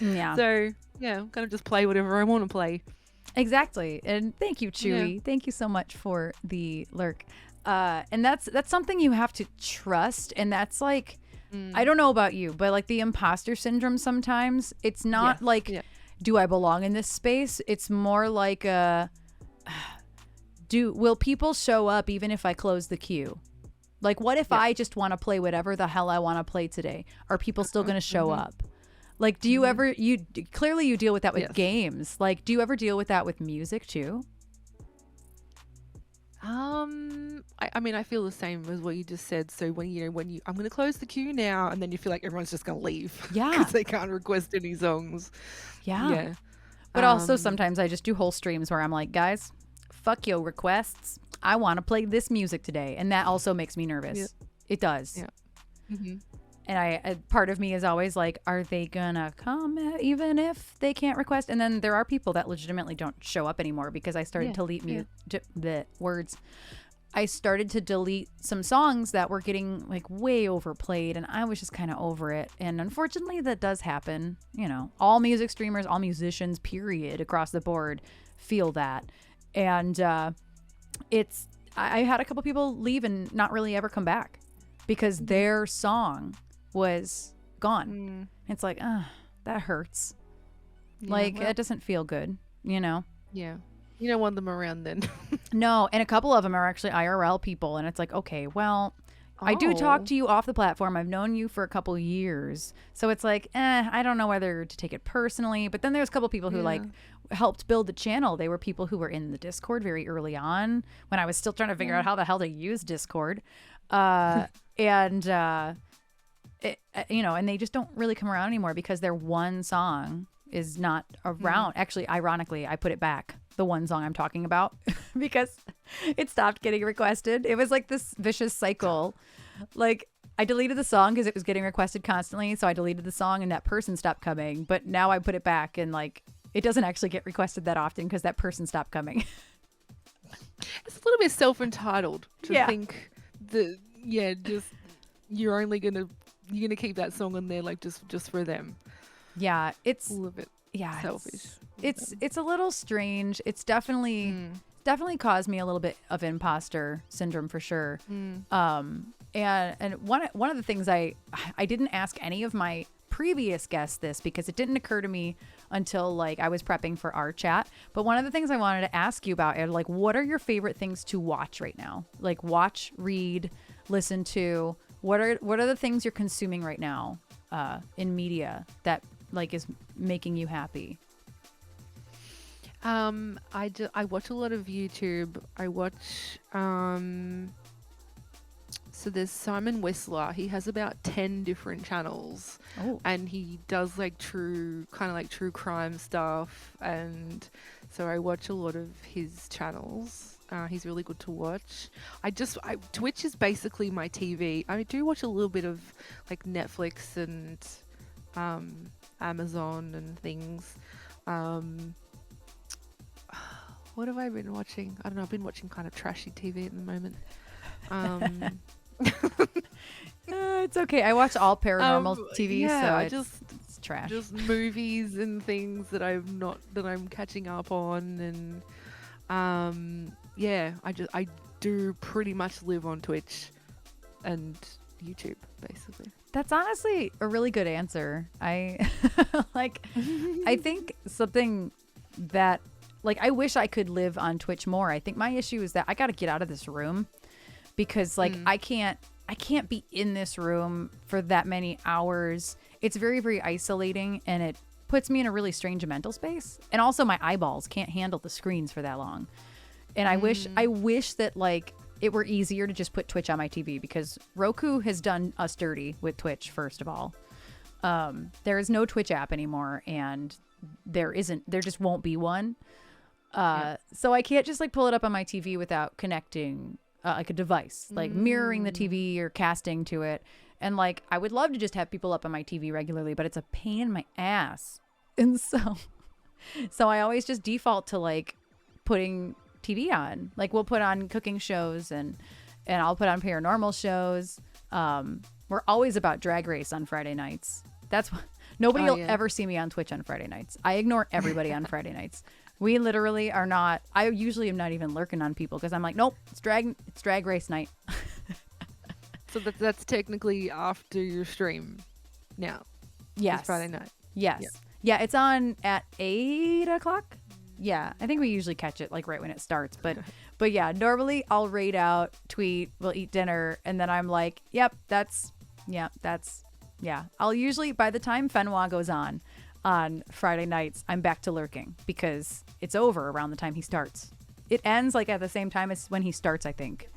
yeah. So yeah, I'm gonna just play whatever I want to play. Exactly. And thank you, Chewy. Yeah. Thank you so much for the lurk. And that's something you have to trust. And that's like, I don't know about you, but like the imposter syndrome sometimes, it's not Yes, like, yeah. do I belong in this space? It's more like will people show up even if I close the queue? Like, what if I just want to play whatever the hell I want to play today? Are people still going to show up? Like, do you ever, clearly you deal with that with Yes. games. Like, do you ever deal with that with music too? I mean, I feel the same as what you just said. So when I'm going to close the queue now, and then you feel like everyone's just going to leave. Yeah. Because they can't request any songs. Yeah. Yeah. But also sometimes I just do whole streams where I'm like, guys, fuck your requests. I want to play this music today. And that also makes me nervous. Yeah. It does. Yeah. Mm-hmm. And part of me is always like, are they gonna come even if they can't request? And then there are people that legitimately don't show up anymore because I started to delete the words. I started to delete some songs that were getting like way overplayed, and I was just kind of over it. And unfortunately, that does happen. You know, all music streamers, all musicians, period, across the board, feel that. And I had a couple people leave and not really ever come back because their song was gone. It's like, that hurts. Yeah, Like, well, it doesn't feel good, you know? yeah. You don't want them around then. No, and a couple of them are actually IRL people, and it's like, okay, well, I do talk to you off the platform. I've known you for a couple years. So it's like, I don't know whether to take it personally. But then there's a couple people who like helped build the channel. They were people who were in the Discord very early on when I was still trying to figure out how the hell to use Discord. You know, and they just don't really come around anymore because their one song is not around. Actually, ironically, I put it back, the one song I'm talking about, because it stopped getting requested. It was like this vicious cycle. Like, I deleted the song because it was getting requested constantly. So I deleted the song and that person stopped coming. But now I put it back and like, it doesn't actually get requested that often because that person stopped coming. It's a little bit self-entitled to think that, just you're gonna keep that song on there like just for them. Yeah, it's A little bit selfish. It's a little strange. It's definitely caused me a little bit of imposter syndrome for sure. And one of the things I didn't ask any of my previous guests this because it didn't occur to me until like I was prepping for our chat. But one of the things I wanted to ask you about are like, what are your favorite things to watch right now? Like watch, read, listen to. What are the things you're consuming right now in media that like is making you happy? I watch a lot of YouTube. I watch so there's Simon Whistler. He has about 10 different channels. Oh. And he does like true crime stuff, and so I watch a lot of his channels. He's really good to watch. Twitch is basically my TV. I do watch a little bit of like Netflix and Amazon and things. What have I been watching? I don't know. I've been watching kind of trashy TV at the moment. It's okay. I watch all paranormal TV, so it's trash. Just movies and things that I'm catching up on, and I do pretty much live on Twitch and YouTube basically. That's honestly a really good answer. I I think something that like I wish I could live on Twitch more. I think my issue is that I got to get out of this room because like I can't be in this room for that many hours. It's very, very isolating, and it puts me in a really strange mental space. And also my eyeballs can't handle the screens for that long. And I wish that like it were easier to just put Twitch on my TV because Roku has done us dirty with Twitch, first of all. There is no Twitch app anymore, and there just won't be one. So I can't just like pull it up on my TV without connecting like a device, like mirroring the TV or casting to it. And like, I would love to just have people up on my TV regularly, but it's a pain in my ass. And so I always just default to like putting TV on. Like we'll put on cooking shows and I'll put on paranormal shows. We're always about Drag Race on Friday nights. That's what, nobody will ever see me on Twitch on Friday nights. I ignore everybody on Friday nights. We literally are not. I usually am not even lurking on people because I'm like, nope, it's drag race night. So that's technically after your stream now. Yes. It's Friday night. Yes. Yeah, it's on at 8:00. Yeah, I think we usually catch it like right when it starts. But yeah, normally I'll raid out, tweet, we'll eat dinner, and then I'm like, yep, that's. I'll usually, by the time Fenwa goes on Friday nights, I'm back to lurking because it's over around the time he starts. It ends like at the same time as when he starts, I think.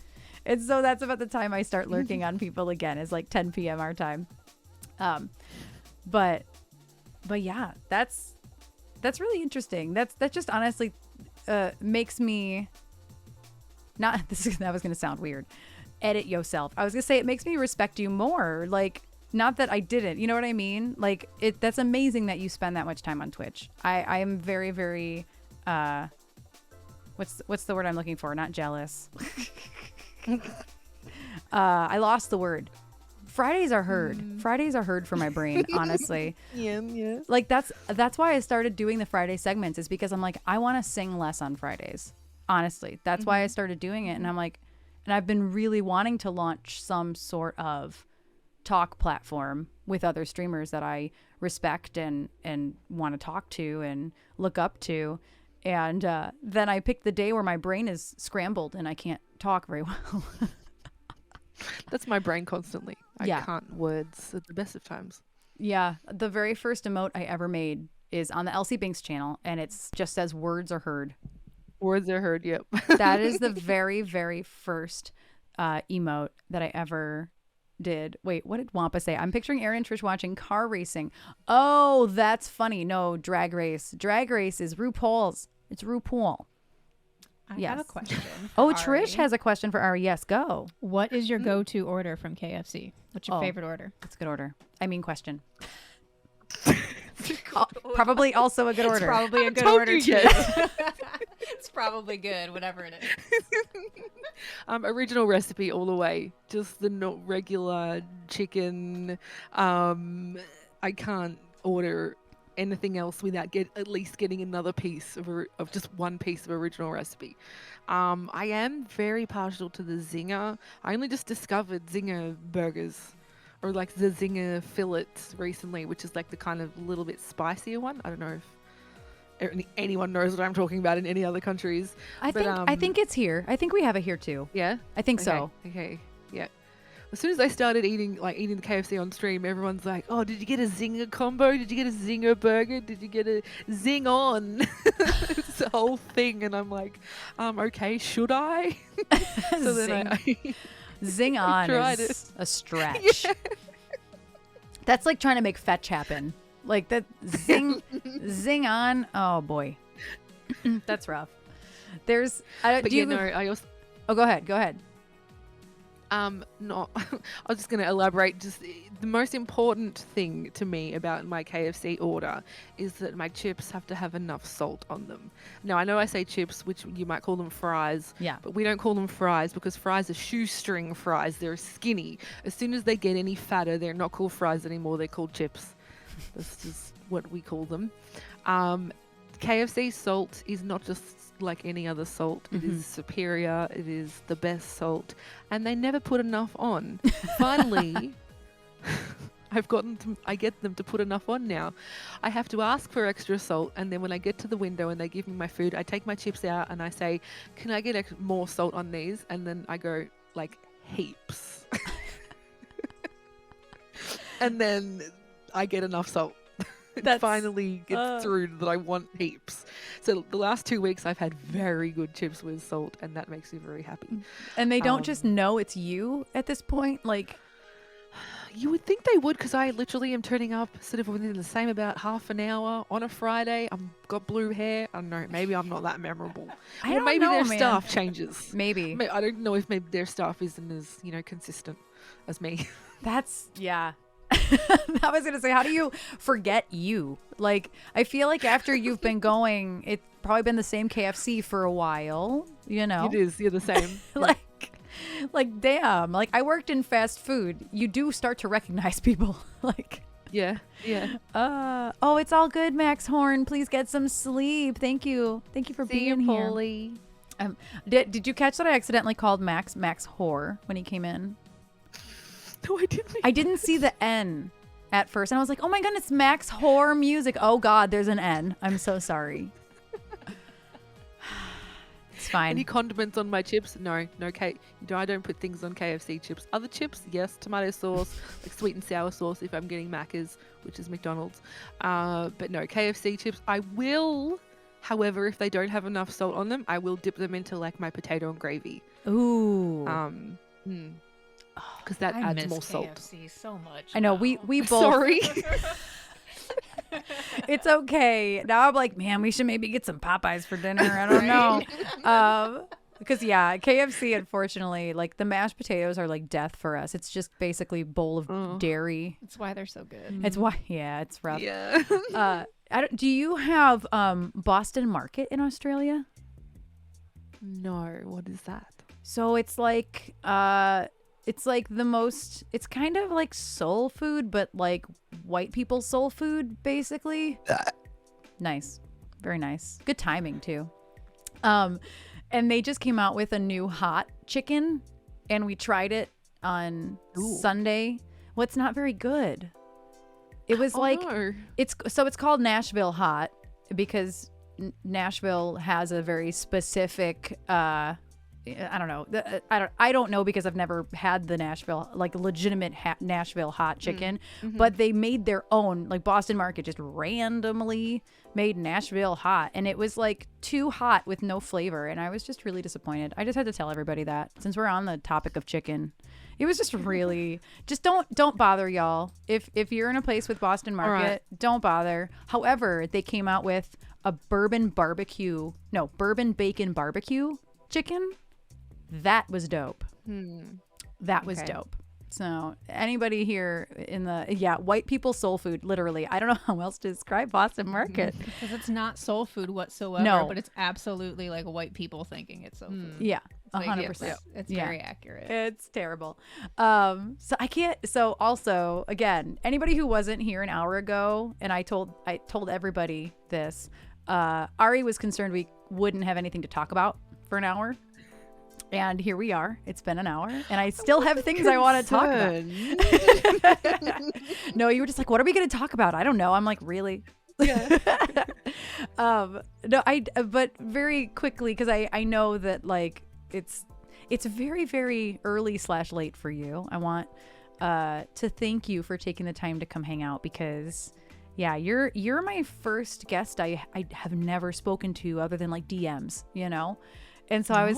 And so that's about the time I start lurking on people again, is like 10 p.m. our time. But yeah, that's really interesting. That just honestly makes me not that was going to sound weird. Edit yourself. I was going to say it makes me respect you more. Like, not that I didn't, you know what I mean? Like that's amazing that you spend that much time on Twitch. I am very, very, what's the word I'm looking for? Not jealous. I lost the word. Fridays are heard. Fridays are heard for my brain, honestly. Yeah. Like that's why I started doing the Friday segments, is because I'm like, I want to sing less on Fridays. Honestly, that's why I started doing it. And I'm like, and I've been really wanting to launch some sort of talk platform with other streamers that I respect and want to talk to and look up to. And then I picked the day where my brain is scrambled and I can't talk very well. That's my brain constantly. I can't words at the best of times. Yeah. The very first emote I ever made is on the Elsie Binks channel, and it's just says words are heard. Words are heard, yep. That is the very, very first emote that I ever did. Wait, what did Wampa say? I'm picturing Erin and Trish watching car racing. Oh, that's funny. No, Drag Race. Drag Race is RuPaul's. It's RuPaul. I have a question. Trish has a question for Ari. Yes, go. What is your go-to order from KFC? What's your favorite order? That's a good order. I mean, question. Probably also a good order. It's probably a good order too. It's probably good, whatever it is. Original recipe all the way. Just the not regular chicken. I can't order anything else without at least getting another piece of just one piece of original recipe. I am very partial to the Zinger. I only just discovered Zinger burgers, or like the Zinger fillets recently, which is like the kind of little bit spicier one. I don't know if anyone knows what I'm talking about in any other countries. I think it's here. I think we have it here too. Yeah? I think so. Okay. Yeah. As soon as I started eating the KFC on stream, everyone's like, "Oh, did you get a Zinger combo? Did you get a Zinger burger? Did you get a Zing on?" It's the whole thing, and I'm like, "Okay, should I?" So then I Zing on is a stretch. Yeah. That's like trying to make fetch happen. Like that zing on. Oh boy, that's rough. There's. I also. Oh, go ahead. No, I was just going to elaborate. Just the most important thing to me about my KFC order is that my chips have to have enough salt on them. Now, I know I say chips, which you might call them fries, but we don't call them fries because fries are shoestring fries. They're skinny. As soon as they get any fatter, they're not called fries anymore. They're called chips. That's just what we call them. KFC salt is not just like any other salt. It is superior. It is the best salt, and they never put enough on. Finally, I get them to put enough on now. I have to ask for extra salt, and then when I get to the window and they give me my food, I take my chips out and I say, "Can I get more salt on these?" And then I go like heaps, and then I get enough salt. It finally gets through that I want heaps. So the last 2 weeks I've had very good chips with salt, and that makes me very happy. And they don't just know it's you at this point? Like, You would think they would, because I literally am turning up sort of within the same about half an hour on a Friday. I've got blue hair. I don't know. Maybe I'm not that memorable. I Or don't maybe know, their man. staff changes. Maybe. I don't know if maybe their staff isn't as, consistent as me. That's, yeah. I was going to say, how do you forget you? Like, I feel like after you've been going, it's probably been the same KFC for a while, It is. You're the same. like, damn. Like, I worked in fast food. You do start to recognize people. Like, Yeah. oh, it's all good, Max Horn. Please get some sleep. Thank you. Thank you for See you, being here. Polly. Did you catch that I accidentally called Max Whore when he came in? No, I didn't. I didn't see the N at first, and I was like, oh my god, it's Max Horror Music. Oh god, there's an N. I'm so sorry. It's fine. Any condiments on my chips? No. I don't put things on KFC chips. Other chips, yes. Tomato sauce, like sweet and sour sauce if I'm getting Macca's, which is McDonald's. But no, KFC chips. I will, however, if they don't have enough salt on them, I will dip them into like my potato and gravy. Ooh. Because that I adds miss more salt. KFC so much. I know, now. we both. Sorry. It's okay. Now I'm like, man, we should maybe get some Popeyes for dinner. I don't know. Because yeah, KFC, unfortunately, like the mashed potatoes are like death for us. It's just basically a bowl of dairy. That's why they're so good. It's why, yeah, it's rough. Yeah. Do you have Boston Market in Australia? No, what is that? So it's like the most, it's kind of like soul food, but like white people soul food, basically. Nice. Very nice. Good timing too. And they just came out with a new hot chicken, and we tried it on Sunday. Well, it's not very good. It was it's called Nashville hot because Nashville has a very specific, I don't know. I don't know because I've never had the Nashville, like legitimate Nashville hot chicken, but they made their own, like Boston Market just randomly made Nashville hot, and it was like too hot with no flavor, and I was just really disappointed. I just had to tell everybody that since we're on the topic of chicken. It was just really, just don't bother, y'all. If you're in a place with Boston Market, don't bother. However, they came out with a bourbon bacon barbecue chicken. That was dope. That was dope. So anybody here in the, white people soul food, literally. I don't know how else to describe Boston Market. Because it's not soul food whatsoever, No. but it's absolutely like white people thinking it's soul food. Yeah, Like, 100%. It's very accurate. It's terrible. So also, again, anybody who wasn't here an hour ago, and I told everybody this, Ari was concerned we wouldn't have anything to talk about for an hour. And here we are. It's been an hour, and I still have things I want to talk about. No, you were just like, what are we going to talk about? I don't know. I'm like, really? Yeah. But very quickly, because I know that like it's very, very early / late for you. I want to thank you for taking the time to come hang out, because yeah, you're my first guest I have never spoken to other than like DMs, and so I was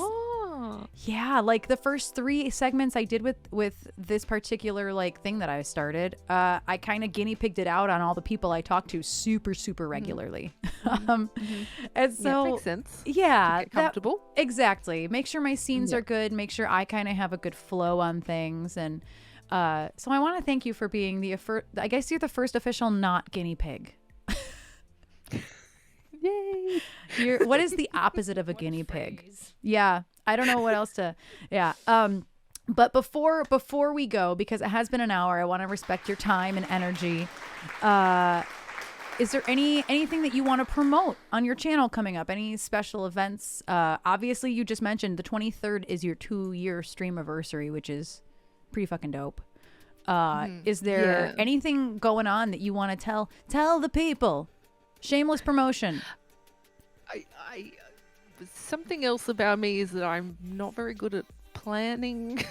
like the first 3 segments I did with this particular like thing that I started, I kind of guinea pigged it out on all the people I talk to super regularly. And so makes sense. Yeah, Get comfortable. Exactly. Make sure my scenes are good. Make sure I kind of have a good flow on things. And so I want to thank you for being I guess you're the first official not guinea pig. Yay. What is the opposite of a guinea pig? Yeah, I don't know what else to. Yeah. But before we go, because it has been an hour, I want to respect your time and energy. Is there anything that you want to promote on your channel coming up? Any special events? Obviously, you just mentioned the 23rd is your 2-year stream anniversary, which is pretty fucking dope. Is there anything going on that you want to tell the people? Shameless promotion. I something else about me is that I'm not very good at planning.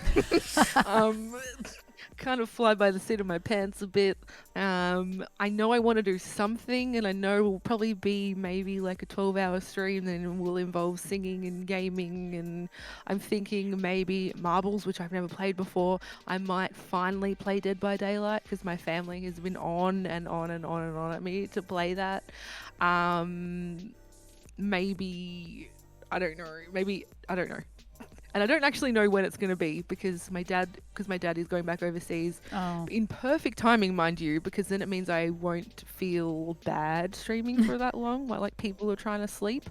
kind of fly by the seat of my pants a bit. I know I want to do something, and I know it will probably be maybe like a 12-hour stream, then it will involve singing and gaming, and I'm thinking maybe marbles, which I've never played before. I might finally play Dead by Daylight because my family has been on and on and on and on at me to play that. Maybe, I don't know, and I don't actually know when it's going to be because my dad is going back overseas in perfect timing, mind you, because then it means I won't feel bad streaming for that long while like people are trying to sleep.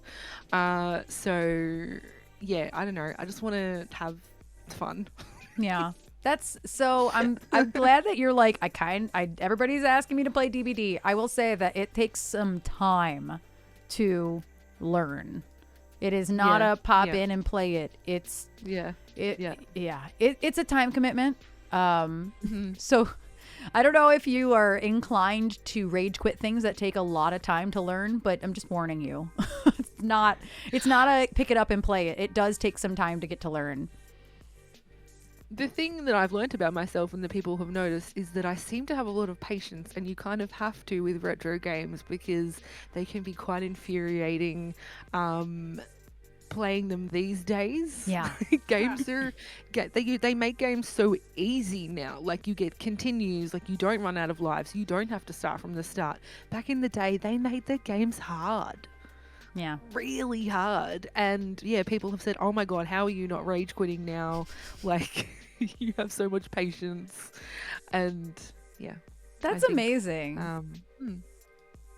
So yeah, I don't know. I just want to have fun. Yeah. That's so I'm glad that you're like everybody's asking me to play DBD. I will say that it takes some time to learn. It is not a pop in and play it. It's it's a time commitment. So I don't know if you are inclined to rage quit things that take a lot of time to learn, but I'm just warning you. It's not a pick it up and play it. It does take some time to get to learn. The thing that I've learnt about myself and the people have noticed is that I seem to have a lot of patience, and you kind of have to with retro games because they can be quite infuriating playing them these days. Yeah. Games they make games so easy now. Like you get continues, like you don't run out of lives, you don't have to start from the start. Back in the day, they made their games hard. Yeah. Really hard. And yeah, people have said, oh my God, how are you not rage quitting now? Like, you have so much patience. And yeah. That's amazing.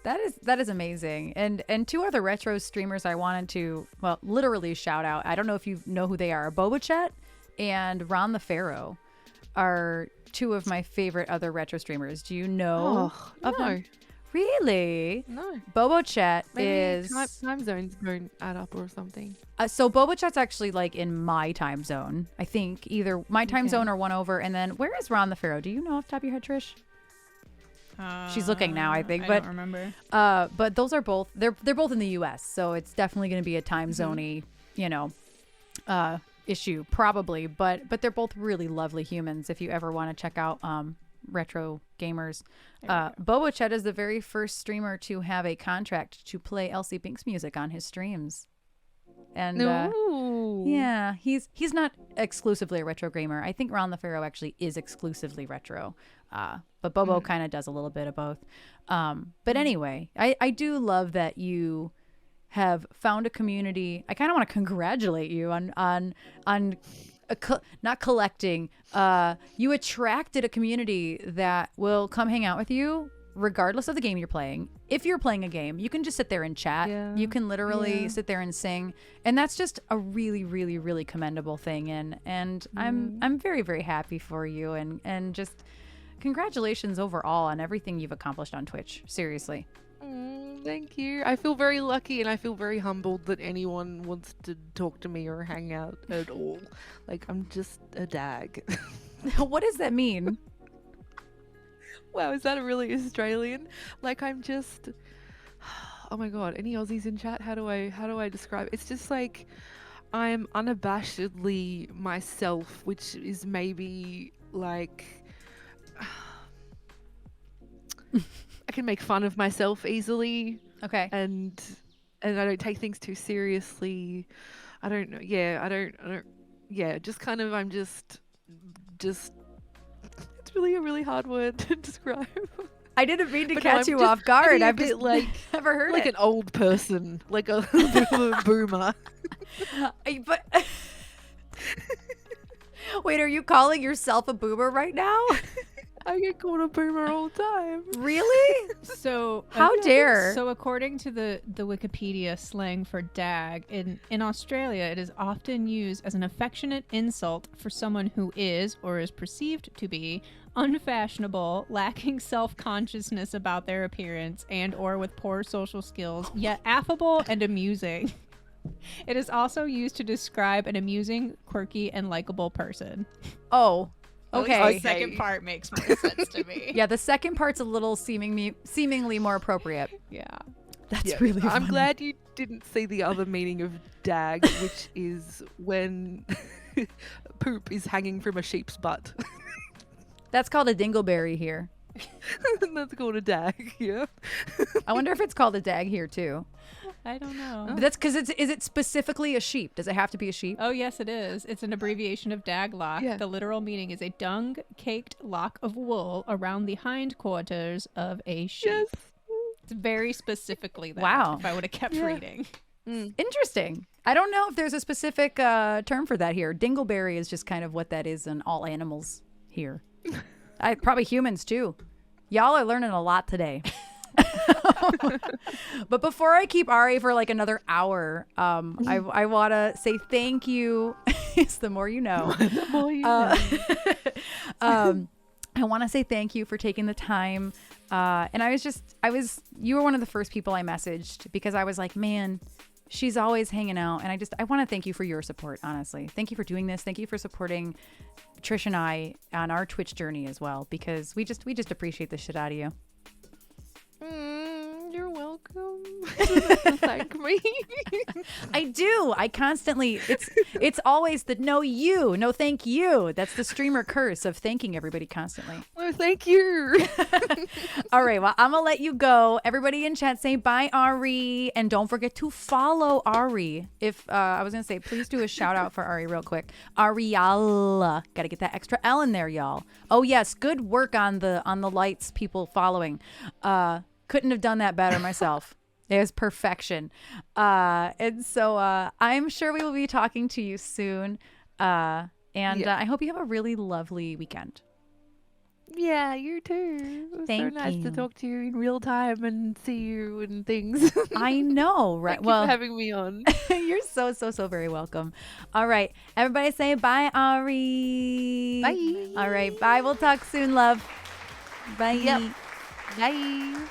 That is amazing. And two other retro streamers I wanted to, well, literally shout out. I don't know if you know who they are. Boba and Ron the Pharaoh are two of my favorite other retro streamers. Do you know of them? Really? No. Boba Maybe is time zones don't add up or something. So Boba actually like in my time zone. I think either my time zone or one over. And then where is Ron the Pharaoh? Do you know off the top of your head, Trish? She's looking now, I think. I don't remember. But those are both they're both in the US, so it's definitely going to be a time zone-y, issue probably. But they're both really lovely humans. If you ever want to check out retro gamers, Boba is the very first streamer to have a contract to play Elsie Pink's music on his streams. And yeah, he's not exclusively a retro gamer. I think Ron the Pharaoh actually is exclusively retro. But Bobo kind of does a little bit of both. But anyway, I do love that you have found a community. I kind of want to congratulate you on not collecting. You attracted a community that will come hang out with you regardless of the game you're playing. If you're playing a game, you can just sit there and chat. Yeah. You can literally sit there and sing, and that's just a really, really, really commendable thing. And I'm very, very happy for you, and just congratulations overall on everything you've accomplished on Twitch. Seriously. Thank you. I feel very lucky, and I feel very humbled that anyone wants to talk to me or hang out at all. Like, I'm just a dag. What does that mean? Wow, is that really Australian? Like, I'm just, oh my God, any Aussies in chat? How do I describe it? It's just like I'm unabashedly myself, which is maybe like I can make fun of myself easily. Okay. And I don't take things too seriously. I don't know. Yeah, I don't just kind of I'm just it's really a really hard word to describe. I didn't mean to catch you off guard. I've just like never heard like it. An old person, like a bit of a boomer. But wait, are you calling yourself a boomer right now? I get called a boomer all the time. Really? So how dare? So according to the Wikipedia slang for dag, in Australia, it is often used as an affectionate insult for someone who is, or is perceived to be, unfashionable, lacking self-consciousness about their appearance, and or with poor social skills, yet affable and amusing. It is also used to describe an amusing, quirky, and likable person. Oh. Okay. The second part makes more sense to me. Yeah, the second part's a little seemingly more appropriate. Yeah. That's really funny. I'm glad you didn't see the other meaning of dag, which is when poop is hanging from a sheep's butt. That's called a dingleberry here. That's called a dag. Yeah. I wonder if it's called a dag here too. I don't know. But that's because is it specifically a sheep? Does it have to be a sheep? Oh, yes, it is. It's an abbreviation of daglock. Yeah. The literal meaning is a dung-caked lock of wool around the hindquarters of a sheep. Yes. It's very specifically that. Wow. If I would have kept reading. Interesting. I don't know if there's a specific term for that here. Dingleberry is just kind of what that is in all animals here. Probably humans too. Y'all are learning a lot today. But before I keep Ari for like another hour, I want to say thank you. It's the more you know. The more you know. I want to say thank you for taking the time. And you were one of the first people I messaged because I was like, man, she's always hanging out. And I want to thank you for your support, honestly. Thank you for doing this. Thank you for supporting Trish and I on our Twitch journey as well, because we just appreciate the shit out of you. You're welcome. Thank me. I do. I constantly, it's always the no thank you. That's the streamer curse of thanking everybody constantly. Oh, thank you. All right. Well, I'm going to let you go. Everybody in chat say bye, Ari. And don't forget to follow Ari. If I was going to say, please do a shout out for Ari real quick. Ariallla. Got to get that extra L in there, y'all. Oh, yes. Good work on the lights, people following. Couldn't have done that better myself. It was perfection. And so I'm sure we will be talking to you soon. I hope you have a really lovely weekend. Yeah, you too. It was Thank so nice you. to talk to you in real time and see you and things. I know, right? Thank you for having me on. You're so very welcome. All right. Everybody say bye, Ari. Bye. All right. Bye. We'll talk soon, love. Bye. Yep. Bye.